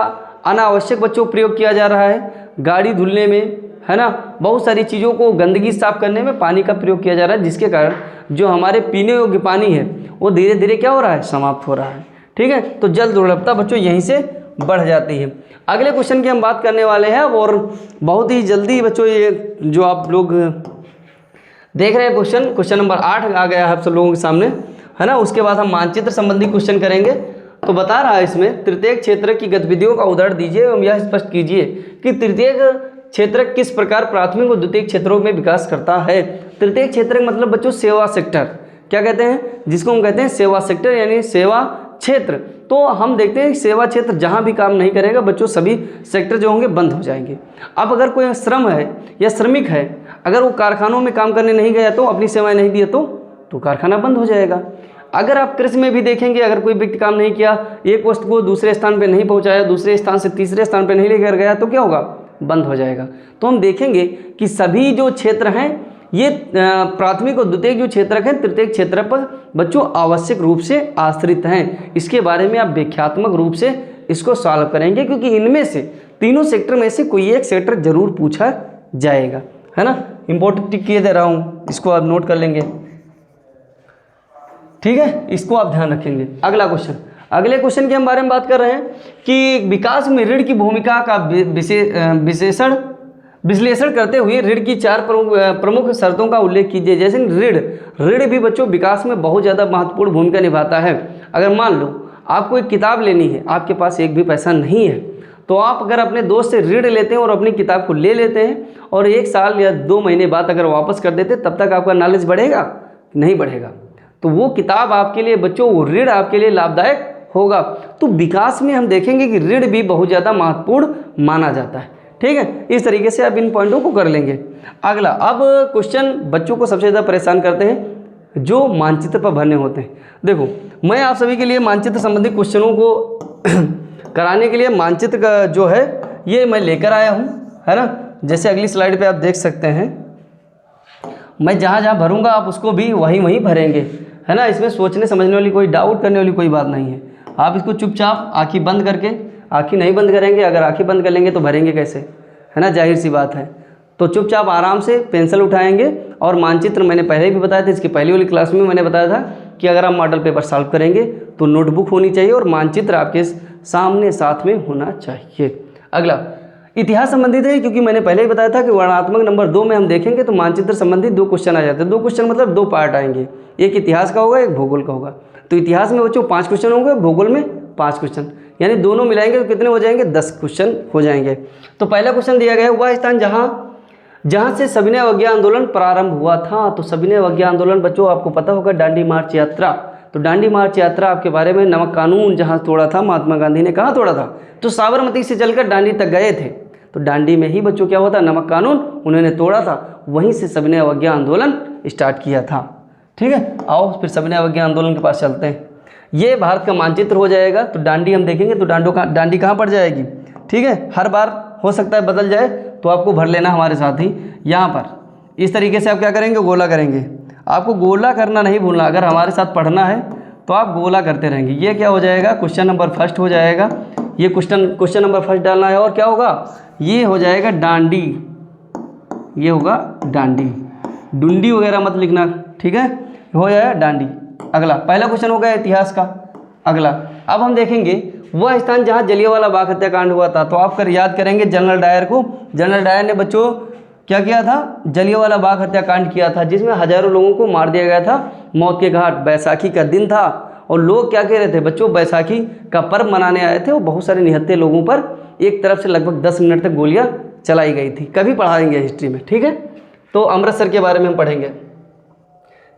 अनावश्यक बच्चों प्रयोग किया जा रहा है, गाड़ी धुलने में, है ना, बहुत सारी चीज़ों को गंदगी साफ करने में पानी का प्रयोग किया जा रहा है, जिसके कारण जो हमारे पीने योग्य पानी है वो धीरे धीरे क्या हो रहा है, समाप्त हो रहा है, ठीक है। तो जल दुर्लभता बच्चों यहीं से बढ़ जाती है। अगले क्वेश्चन की हम बात करने वाले हैं और बहुत ही जल्दी बच्चों, ये जो आप लोग देख रहे हैं क्वेश्चन नंबर 8 आ गया है आप सब लोगों के सामने, है ना। उसके बाद हम मानचित्र संबंधी क्वेश्चन करेंगे। तो बता रहा है इसमें, तृतीयक क्षेत्र की गतिविधियों का उदाहरण दीजिए एवं यह स्पष्ट कीजिए कि तृतीयक क्षेत्र किस प्रकार प्राथमिक और द्वितीयक क्षेत्रों में विकास करता है। तृतीयक क्षेत्र का मतलब बच्चों सेवा सेक्टर, क्या कहते हैं, जिसको हम कहते हैं सेवा सेक्टर यानी सेवा क्षेत्र। तो हम देखते हैं सेवा क्षेत्र जहाँ भी काम नहीं करेगा बच्चों, सभी सेक्टर जो होंगे बंद हो जाएंगे। अब अगर कोई श्रम है या श्रमिक है, अगर वो कारखानों में काम करने नहीं गया तो अपनी सेवाएं नहीं दिए तो कारखाना बंद हो जाएगा। अगर आप कृषि में भी देखेंगे, अगर कोई व्यक्ति काम नहीं किया, एक वस्तु को दूसरे स्थान पर नहीं पहुंचाया, दूसरे स्थान से तीसरे स्थान पर नहीं लेकर गया, तो क्या होगा, बंद हो जाएगा। तो हम देखेंगे कि सभी जो क्षेत्र हैं ये प्राथमिक और द्वितीयक जो क्षेत्रक हैं तृतीयक क्षेत्र पर बच्चों आवश्यक रूप से आश्रित हैं। इसके बारे में आप व्याख्यात्मक रूप से इसको सॉल्व करेंगे, क्योंकि इनमें से तीनों सेक्टर में से कोई एक सेक्टर जरूर पूछा जाएगा, है ना। इंपॉर्टेंट टिक किए दे रहा हूँ, इसको आप नोट कर लेंगे, ठीक है, इसको आप ध्यान रखेंगे। अगला क्वेश्चन, अगले क्वेश्चन के हम बारे में बात कर रहे हैं कि विकास में ऋण की भूमिका का विश्लेषण करते हुए ऋण की 4 प्रमुख शर्तों का उल्लेख कीजिए। जैसे ऋण भी बच्चों विकास में बहुत ज़्यादा महत्वपूर्ण भूमिका निभाता है। अगर मान लो आपको एक किताब लेनी है, आपके पास एक भी पैसा नहीं है, तो आप अगर अपने दोस्त से ऋण लेते हैं और अपनी किताब को ले लेते हैं और 1 साल या 2 महीने बाद अगर वापस कर देते, तब तक आपका नॉलेज बढ़ेगा, नहीं बढ़ेगा। तो वो किताब आपके लिए बच्चों, वो ऋण आपके लिए लाभदायक होगा। तो विकास में हम देखेंगे कि ऋण भी बहुत ज़्यादा महत्वपूर्ण माना जाता है, ठीक है। इस तरीके से आप इन पॉइंटों को कर लेंगे। अगला, अब क्वेश्चन बच्चों को सबसे ज़्यादा परेशान करते हैं जो मानचित्र पर भरने होते हैं। देखो, मैं आप सभी के लिए मानचित्र संबंधी क्वेश्चनों को कराने के लिए मानचित्र का जो है ये मैं लेकर आया हूँ, है ना। जैसे अगली स्लाइड पे आप देख सकते हैं, मैं जहाँ जहाँ भरूँगा आप उसको भी वहीं भरेंगे, है ना। इसमें सोचने समझने वाली, कोई डाउट करने वाली कोई बात नहीं है। आप इसको चुपचाप आँखें बंद करके, आँखें नहीं बंद करेंगे, अगर आँखें बंद कर लेंगे तो भरेंगे कैसे, है ना, जाहिर सी बात है। तो चुपचाप आराम से पेंसिल उठाएंगे और मानचित्र मैंने पहले भी बताया था, इसकी पहली वाली क्लास में मैंने बताया था कि अगर आप मॉडल पेपर सॉल्व करेंगे तो नोटबुक होनी चाहिए और मानचित्र आपके सामने साथ में होना चाहिए। अगला इतिहास संबंधित है, क्योंकि मैंने पहले ही बताया था कि वर्णनात्मक नंबर 2 में हम देखेंगे तो मानचित्र संबंधित 2 क्वेश्चन आ जाते हैं। 2 क्वेश्चन मतलब 2 पार्ट आएंगे, एक इतिहास का होगा, एक भूगोल का होगा। तो इतिहास में बच्चों 5 क्वेश्चन होंगे, भूगोल में 5 क्वेश्चन, यानी दोनों मिलाएंगे तो कितने हो जाएंगे, 10 क्वेश्चन हो जाएंगे। तो पहला क्वेश्चन दिया गया है, वह स्थान जहाँ से सविनय अवज्ञा आंदोलन प्रारंभ हुआ था। तो सविनय अवज्ञा आंदोलन बच्चों आपको पता होगा, दांडी मार्च यात्रा। तो दांडी मार्च यात्रा आपके बारे में, नमक कानून जहाँ तोड़ा था महात्मा गांधी ने, कहाँ तोड़ा था, तो साबरमती से चलकर दांडी तक गए थे। तो दांडी में ही बच्चों क्या होता, नमक कानून उन्होंने तोड़ा था, वहीं से सविनय अवज्ञा आंदोलन स्टार्ट किया था, ठीक है। आओ फिर सविनय अवज्ञा आंदोलन के पास चलते हैं। ये भारत का मानचित्र हो जाएगा। तो दांडी हम देखेंगे तो दांडी कहाँ पड़ जाएगी, ठीक है। हर बार हो सकता है बदल जाए, तो आपको भर लेना हमारे साथ ही यहाँ पर। इस तरीके से आप क्या करेंगे, गोला करेंगे। आपको गोला करना नहीं भूलना, अगर हमारे साथ पढ़ना है तो आप गोला करते रहेंगे। ये क्या हो जाएगा, क्वेश्चन नंबर फर्स्ट हो जाएगा। ये क्वेश्चन नंबर फर्स्ट डालना है और क्या होगा, ये हो जाएगा डांडी, ये होगा डांडी, डुंडी वगैरह मत लिखना, ठीक है, हो जाएगा डांडी। अगला पहला क्वेश्चन हो गया इतिहास का। अगला अब हम देखेंगे वह स्थान जहाँ जलियांवाला बाग हत्याकांड हुआ था। तो आप कर याद करेंगे जनरल डायर को। जनरल डायर ने बच्चों क्या किया था, जलियांवाला बाग हत्याकांड किया था, जिसमें हजारों लोगों को मार दिया गया था मौत के घाट। बैसाखी का दिन था और लोग क्या कह रहे थे बच्चों, बैसाखी का पर्व मनाने आए थे और बहुत सारे निहत्थे लोगों पर एक तरफ से लगभग 10 मिनट तक गोलियां चलाई गई थी। कभी पढ़ाएंगे हिस्ट्री में, ठीक है। तो अमृतसर के बारे में हम पढ़ेंगे।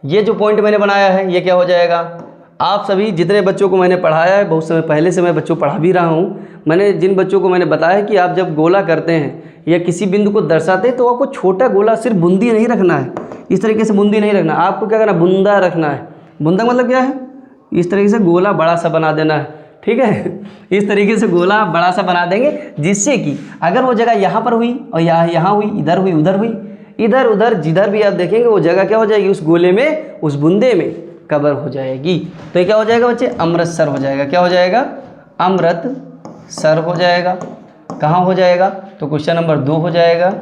ये जो पॉइंट मैंने बनाया है ये क्या हो जाएगा, आप सभी जितने बच्चों को मैंने पढ़ाया है, बहुत समय पहले से मैं बच्चों पढ़ा भी रहा हूँ। मैंने जिन बच्चों को मैंने बताया कि आप जब गोला करते हैं या किसी बिंदु को दर्शाते हैं तो आपको छोटा गोला सिर्फ बूंदी नहीं रखना है, इस तरीके से बूंदी नहीं रखना, आपको क्या करना, बूंदा रखना है। बूंदा मतलब क्या है, इस तरीके से गोला बड़ा सा बना देना है, ठीक है। इस तरीके से गोला बड़ा सा बना देंगे, जिससे कि अगर वो जगह यहाँ पर हुई और यहाँ हुई, इधर हुई, उधर हुई, इधर उधर जिधर भी आप देखेंगे वो जगह क्या हो जाएगी, उस गोले में, उस बूंदे में कवर हो जाएगी। तो ये क्या हो जाएगा बच्चे, अमृतसर हो जाएगा। क्या हो जाएगा, अमृतसर हो जाएगा। कहाँ हो जाएगा, तो क्वेश्चन नंबर 2 हो जाएगा,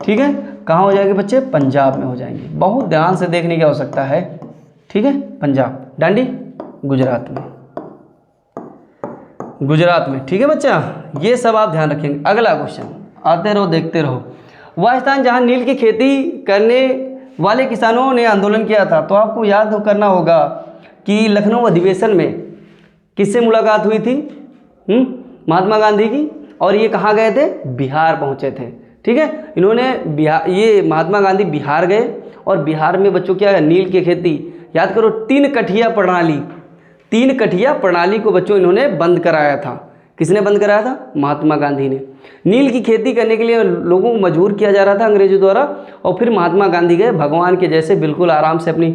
ठीक है। कहाँ हो जाएंगे बच्चे, पंजाब में हो जाएंगे। बहुत ध्यान से देखने की आवश्यकता है, ठीक है। पंजाब, दांडी गुजरात में। गुजरात में। ठीक है बच्चा, ये सब आप ध्यान रखेंगे। अगला क्वेश्चन, आते रहो देखते रहो। वह स्थान जहाँ नील की खेती करने वाले किसानों ने आंदोलन किया था, तो आपको याद करना होगा कि लखनऊ अधिवेशन में किससे मुलाकात हुई थी? महात्मा गांधी की। और ये कहाँ गए थे? बिहार पहुँचे थे। ठीक है, इन्होंने बिहार, ये महात्मा गांधी बिहार गए और बिहार में बच्चों क्या है? नील की खेती। याद करो, 3 कठिया प्रणाली को बच्चों इन्होंने बंद कराया था। किसने बंद कराया था? महात्मा गांधी ने। नील की खेती करने के लिए लोगों को मजबूर किया जा रहा था अंग्रेजों द्वारा, और फिर महात्मा गांधी गए भगवान के जैसे बिल्कुल आराम से अपनी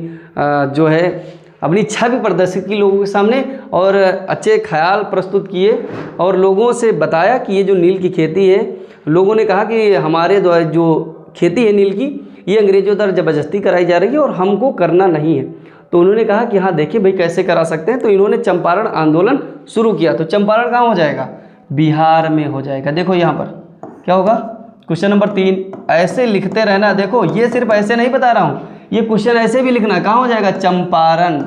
जो है अपनी इच्छा भी प्रदर्शित की लोगों के सामने, और अच्छे ख्याल प्रस्तुत किए और लोगों से बताया कि ये जो नील की खेती है, लोगों ने कहा कि हमारे द्वारा जो खेती है नील की, ये अंग्रेजों द्वारा ज़बरदस्ती कराई जा रही है और हमको करना नहीं है। तो उन्होंने कहा कि हाँ देखिए भाई कैसे करा सकते हैं। तो इन्होंने चंपारण आंदोलन शुरू किया। तो चंपारण कहाँ हो जाएगा? बिहार में हो जाएगा। देखो यहाँ पर क्या होगा? क्वेश्चन नंबर 3, ऐसे लिखते रहना। देखो ये सिर्फ ऐसे नहीं बता रहा हूँ, ये क्वेश्चन ऐसे भी लिखना। कहाँ हो जाएगा? चंपारण।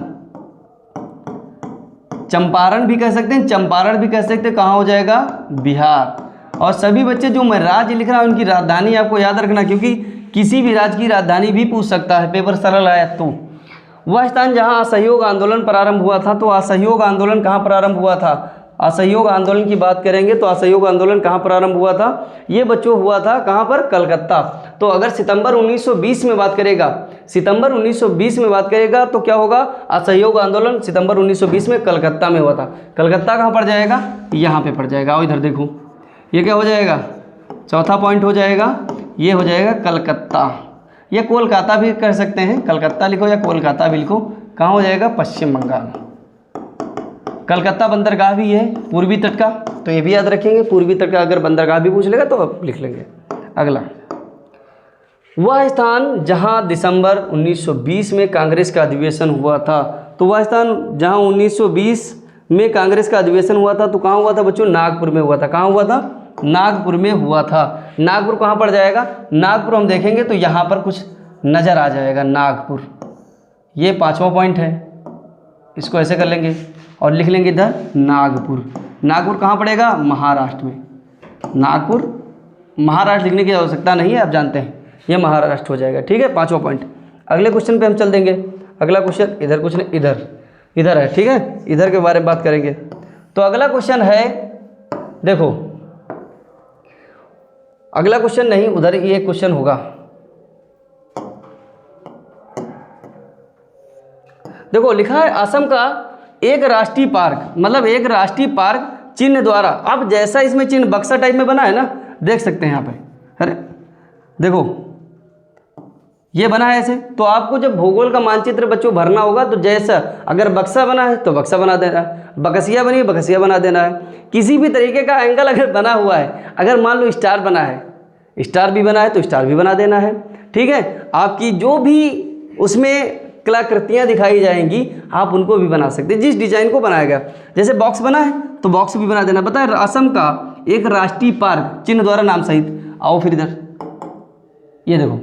चंपारण भी कह सकते हैं, चंपारण भी कह सकते हैं। कहाँ हो जाएगा? बिहार। और सभी बच्चे जो मैं राज्य लिख रहा हूँ उनकी राजधानी आपको याद रखना, क्योंकि किसी भी राज्य की राजधानी भी पूछ सकता है, पेपर सरल आया तो। वह स्थान जहाँ असहयोग आंदोलन प्रारंभ हुआ था, तो असहयोग आंदोलन कहाँ प्रारंभ हुआ था? असहयोग आंदोलन की बात करेंगे तो असहयोग आंदोलन कहाँ प्रारंभ हुआ था? ये बच्चों हुआ था कहाँ पर? कलकत्ता। तो अगर सितंबर 1920 में बात करेगा, सितंबर 1920 में बात करेगा तो क्या होगा? असहयोग आंदोलन सितंबर 1920 में कलकत्ता में हुआ था। कलकत्ता कहाँ पड़ जाएगा? यहाँ पे पड़ जाएगा। आओ इधर देखो, ये क्या हो जाएगा? चौथा पॉइंट हो जाएगा, ये हो जाएगा कलकत्ता। ये कोलकाता भी कर सकते हैं, कलकत्ता लिखो या कोलकाता भी लिखो। कहाँ हो जाएगा? पश्चिम बंगाल। कलकत्ता बंदरगाह भी है पूर्वी तट का, तो ये भी याद रखेंगे। पूर्वी तट का अगर बंदरगाह भी पूछ लेगा तो आप लिख लेंगे। अगला, वह स्थान जहां दिसंबर 1920 में कांग्रेस का अधिवेशन हुआ था, तो वह स्थान जहां 1920 में कांग्रेस का अधिवेशन हुआ था, तो कहाँ हुआ था बच्चों? नागपुर में हुआ था। कहाँ हुआ था? नागपुर में हुआ था। नागपुर कहाँ पड़ जाएगा? नागपुर हम देखेंगे तो यहाँ पर कुछ नज़र आ जाएगा, नागपुर। ये 5वां पॉइंट है, इसको ऐसे कर लेंगे और लिख लेंगे इधर नागपुर। नागपुर कहाँ पड़ेगा? महाराष्ट्र में। नागपुर महाराष्ट्र लिखने की आवश्यकता नहीं है, आप जानते हैं, ये महाराष्ट्र हो जाएगा। ठीक है, 5वां पॉइंट। अगले क्वेश्चन पे हम चल देंगे। अगला क्वेश्चन इधर कुछ नहीं, इधर है। ठीक है, इधर के बारे में बात करेंगे। तो अगला क्वेश्चन है, देखो अगला क्वेश्चन नहीं, उधर ये क्वेश्चन होगा। देखो लिखा है असम का एक राष्ट्रीय पार्क, मतलब एक राष्ट्रीय पार्क चिन्ह द्वारा। अब जैसा इसमें चिन्ह बक्सा टाइप में बना है ना, देख सकते हैं यहाँ पे। अरे देखो ये बना है ऐसे, तो आपको जब भूगोल का मानचित्र बच्चों भरना होगा तो जैसा अगर बक्सा बना है तो बक्सा बना देना है, बकसिया बनी है बकसिया बना देना है। किसी भी तरीके का एंगल अगर बना हुआ है, अगर मान लो स्टार बना है, स्टार भी बना है तो स्टार भी बना देना है। ठीक है, आपकी जो भी उसमें कलाकृतियाँ दिखाई जाएंगी आप उनको भी बना सकते हैं, जिस डिजाइन को बनाया गया। जैसे बॉक्स बना है तो बॉक्स भी बना देना। पता है असम का एक राष्ट्रीय पार्क चिन्ह द्वारा नाम सहित। आओ फिर इधर, ये देखो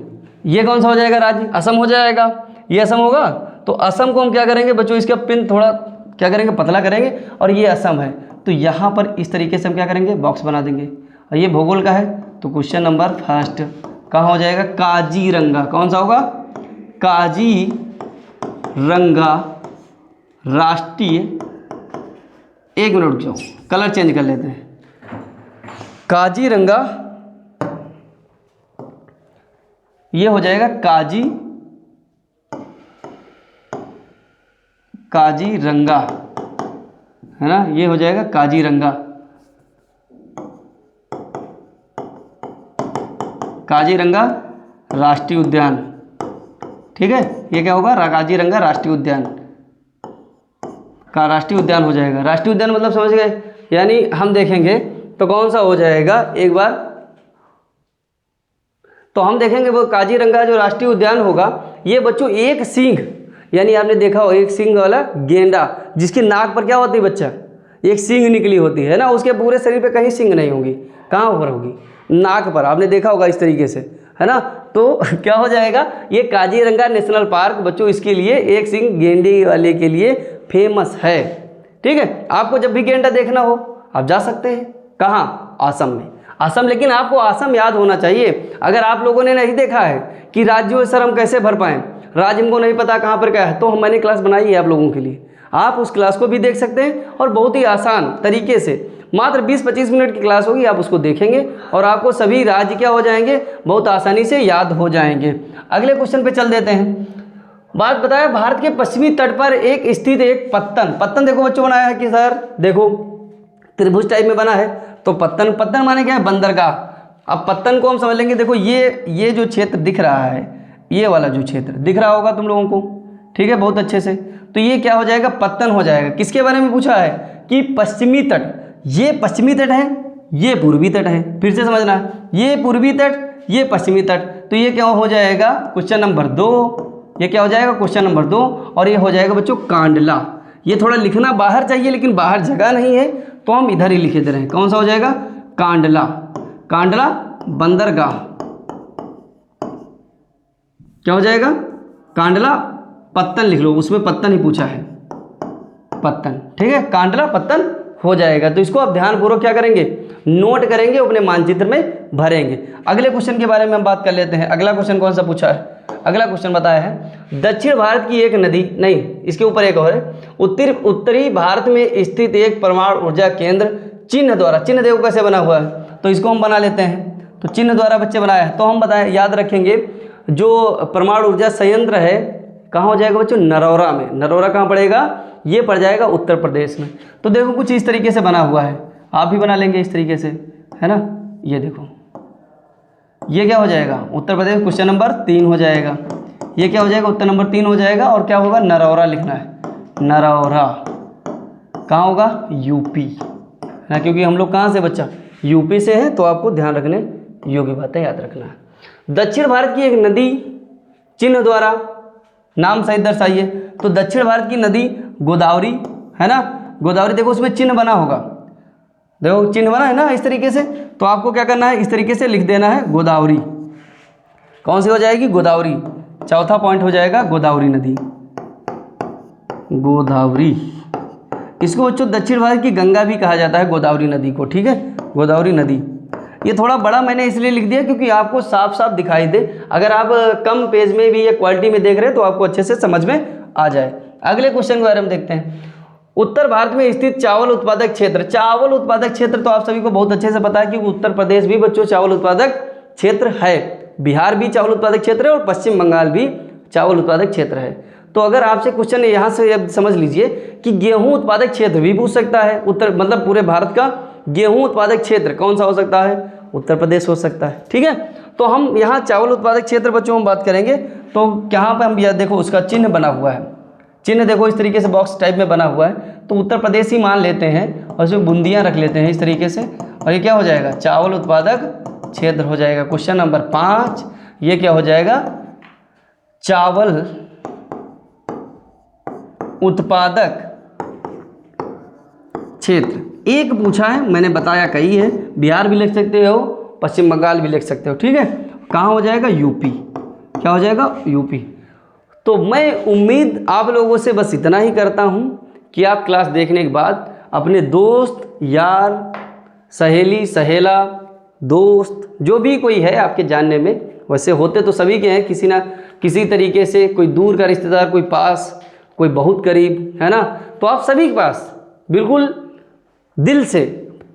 ये कौन सा हो जाएगा? राज्य असम हो जाएगा। ये असम होगा, तो असम को हम क्या करेंगे बच्चों, इसका पिन थोड़ा क्या करेंगे, पतला करेंगे, और ये असम है तो यहाँ पर इस तरीके से हम क्या करेंगे, बॉक्स बना देंगे। और ये भूगोल का है तो क्वेश्चन नंबर फर्स्ट कहाँ हो जाएगा? काजीरंगा। कौन सा होगा? काजीरंगा राष्ट्रीय, एक मिनट रुक जाओ, कलर चेंज कर लेते हैं। काजीरंगा, ये हो जाएगा काजीरंगा, है ना, ये हो जाएगा काजीरंगा। काजीरंगा राष्ट्रीय उद्यान। ठीक है, ये क्या होगा? काजीरंगा राष्ट्रीय उद्यान का राष्ट्रीय उद्यान हो जाएगा। राष्ट्रीय उद्यान मतलब समझ गए, यानी हम देखेंगे तो कौन सा हो जाएगा एक बार, तो हम देखेंगे वो काजीरंगा जो राष्ट्रीय उद्यान होगा, ये बच्चों एक सींग, यानी आपने देखा हो एक सींग वाला गेंडा, जिसकी नाक पर क्या होती है बच्चा, एक सींग निकली होती है ना, उसके पूरे शरीर पे कहीं सींग नहीं होगी, कहाँ पर होगी? नाक पर। आपने देखा होगा इस तरीके से, है ना। तो क्या हो जाएगा? ये काजीरंगा नेशनल पार्क बच्चों इसके लिए एक सींग गेंडे वाले के लिए फेमस है। ठीक है, आपको जब भी गेंडा देखना हो, आप जा सकते हैं। कहाँ? असम में। असम, लेकिन आपको असम याद होना चाहिए। अगर आप लोगों ने नहीं देखा है कि राज्यों सर हम कैसे भर पाएँ, राज्य हमको नहीं पता कहाँ पर क्या है, तो मैंने क्लास बनाई है आप लोगों के लिए, आप उस क्लास को भी देख सकते हैं और बहुत ही आसान तरीके से मात्र 20-25 मिनट की क्लास होगी, आप उसको देखेंगे और आपको सभी राज्य क्या हो जाएंगे, बहुत आसानी से याद हो जाएंगे। अगले क्वेश्चन पे चल देते हैं। बात बताया भारत के पश्चिमी तट पर एक स्थित एक पत्तन देखो बच्चों बनाया है कि सर देखो त्रिभुज टाइप में बना है, तो पत्तन माने क्या है? बंदरगाह। अब पत्तन को हम समझ लेंगे, देखो ये जो क्षेत्र दिख रहा है, ये वाला जो क्षेत्र दिख रहा होगा तुम लोगों को, ठीक है, बहुत अच्छे से, तो ये क्या हो जाएगा? पत्तन हो जाएगा। किसके बारे में पूछा है? कि पश्चिमी तट, ये पश्चिमी तट है, ये पूर्वी तट है। फिर से समझना है, ये पूर्वी तट, ये पश्चिमी तट, तो ये क्या हो जाएगा? Question number 2। ये क्या हो जाएगा? Question number 2। और ये हो जाएगा बच्चों कांडला। ये थोड़ा लिखना बाहर चाहिए, लेकिन बाहर जगह नहीं है तो हम इधर ही लिखे दे रहे हैं। कौन सा हो जाएगा? कांडला। कांडला बंदरगाह क्या हो जाएगा? कांडला पत्तन लिख लो, उसमें पत्तन ही पूछा है, पत्तन, ठीक है, कांडला पत्तन हो जाएगा। तो इसको आप ध्यानपूर्वक क्या करेंगे? नोट करेंगे, अपने मानचित्र में भरेंगे। अगले क्वेश्चन के बारे में हम बात कर लेते हैं। अगला क्वेश्चन कौन सा पूछा है? अगला क्वेश्चन बताया है दक्षिण भारत की एक नदी, नहीं इसके ऊपर एक और है, उत्तरी भारत में स्थित एक परमाणु ऊर्जा केंद्र चिन्ह द्वारा, चिन्ह देखो कैसे बना हुआ है, तो इसको हम बना लेते हैं। तो चिन्ह द्वारा बच्चे बनाया है, तो हम बताएं, याद रखेंगे जो परमाणु ऊर्जा संयंत्र है कहाँ हो जाएगा बच्चों? नरौरा में। नरौरा कहाँ पड़ेगा? ये पड़ जाएगा उत्तर प्रदेश में। तो देखो कुछ इस तरीके से बना हुआ है, आप भी बना लेंगे इस तरीके से, है ना। ये देखो, ये क्या हो जाएगा? उत्तर प्रदेश, क्वेश्चन नंबर 3 हो जाएगा। ये क्या हो जाएगा? उत्तर नंबर 3 हो जाएगा। और क्या होगा? नरौरा लिखना है। नरौरा कहाँ होगा? यूपी, है ना, क्योंकि हम लोग कहाँ से बच्चा? यूपी से है, तो आपको ध्यान रखने योग्य बातें याद रखना है। दक्षिण भारत की एक नदी चिन्ह द्वारा नाम सहित दर्शाइए। तो दक्षिण भारत की नदी गोदावरी, है ना, गोदावरी। देखो उसमें चिन्ह बना होगा, देखो चिन्ह बना है ना इस तरीके से, तो आपको क्या करना है? इस तरीके से लिख देना है गोदावरी। कौन सी हो जाएगी? गोदावरी। चौथा पॉइंट हो जाएगा गोदावरी नदी, गोदावरी। इसको बच्चों दक्षिण भारत की गंगा भी कहा जाता है, गोदावरी नदी को, ठीक है, गोदावरी नदी। ये थोड़ा बड़ा मैंने इसलिए लिख दिया क्योंकि आपको साफ साफ दिखाई दे। अगर आप कम पेज में भी या क्वालिटी में देख रहे हैं तो आपको अच्छे से समझ में आ जाए। अगले क्वेश्चन के बारे में देखते हैं। उत्तर भारत में स्थित चावल उत्पादक क्षेत्र, चावल उत्पादक क्षेत्र तो आप सभी को बहुत अच्छे से पता है कि उत्तर प्रदेश भी बच्चों चावल उत्पादक क्षेत्र है, बिहार भी चावल उत्पादक क्षेत्र है और पश्चिम बंगाल भी चावल उत्पादक क्षेत्र है। तो अगर आपसे क्वेश्चन यहाँ से समझ लीजिए कि गेहूं उत्पादक क्षेत्र भी पूछ सकता है, उत्तर मतलब पूरे भारत का गेहूं उत्पादक क्षेत्र कौन सा हो सकता है? उत्तर प्रदेश हो सकता है, ठीक है। तो हम यहाँ चावल उत्पादक क्षेत्र बच्चों हम बात करेंगे, तो यहाँ पर हम यह देखो उसका चिन्ह बना हुआ है, चिन्ह देखो इस तरीके से बॉक्स टाइप में बना हुआ है, तो उत्तर प्रदेश ही मान लेते हैं और उसमें बूंदियाँ रख लेते हैं इस तरीके से, और ये क्या हो जाएगा? चावल उत्पादक क्षेत्र हो जाएगा। क्वेश्चन नंबर 5, ये क्या हो जाएगा? चावल उत्पादक क्षेत्र। एक पूछा है, मैंने बताया कई है, बिहार भी लिख सकते हो, पश्चिम बंगाल भी लिख सकते हो, ठीक है। कहाँ हो जाएगा? यूपी। क्या हो जाएगा? यूपी। तो मैं उम्मीद आप लोगों से बस इतना ही करता हूँ कि आप क्लास देखने के बाद अपने दोस्त, यार, सहेली, सहेला, दोस्त जो भी कोई है आपके जानने में, वैसे होते तो सभी के हैं किसी ना किसी तरीके से, कोई दूर का रिश्तेदार, कोई पास, कोई बहुत करीब, है ना, तो आप सभी के पास बिल्कुल दिल से,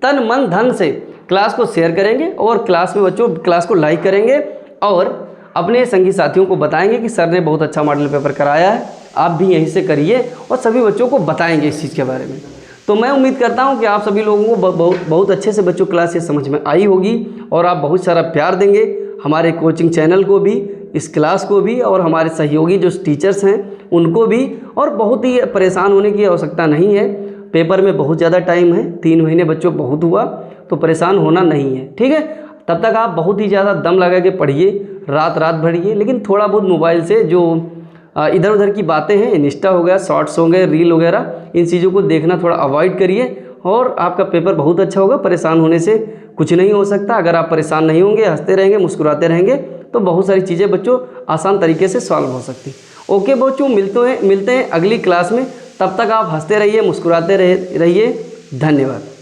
तन मन धन से क्लास को शेयर करेंगे और क्लास में बच्चों क्लास को लाइक करेंगे और अपने संगी साथियों को बताएंगे कि सर ने बहुत अच्छा मॉडल पेपर कराया है, आप भी यहीं से करिए, और सभी बच्चों को बताएंगे इस चीज़ के बारे में। तो मैं उम्मीद करता हूं कि आप सभी लोगों को बहुत अच्छे से बच्चों क्लास ये समझ में आई होगी और आप बहुत सारा प्यार देंगे हमारे कोचिंग चैनल को भी, इस क्लास को भी, और हमारे सहयोगी जो टीचर्स हैं उनको भी। और बहुत ही परेशान होने की आवश्यकता नहीं है, पेपर में बहुत ज़्यादा टाइम है, 3 महीने बच्चों बहुत हुआ, तो परेशान होना नहीं है, ठीक है। तब तक आप बहुत ही ज़्यादा दम लगा के पढ़िए, रात भरिए, लेकिन थोड़ा बहुत मोबाइल से जो इधर उधर की बातें हैं, इंस्टा हो गया, शॉर्ट्स हो गए, रील वगैरह, इन चीज़ों को देखना थोड़ा अवॉइड करिए और आपका पेपर बहुत अच्छा होगा। परेशान होने से कुछ नहीं हो सकता। अगर आप परेशान नहीं होंगे, हंसते रहेंगे, मुस्कुराते रहेंगे, तो बहुत सारी चीज़ें बच्चों आसान तरीके से सॉल्व हो सकती। ओके बच्चों, मिलते हैं अगली क्लास में। तब तक आप हंसते रहिए, मुस्कुराते रहिए। धन्यवाद।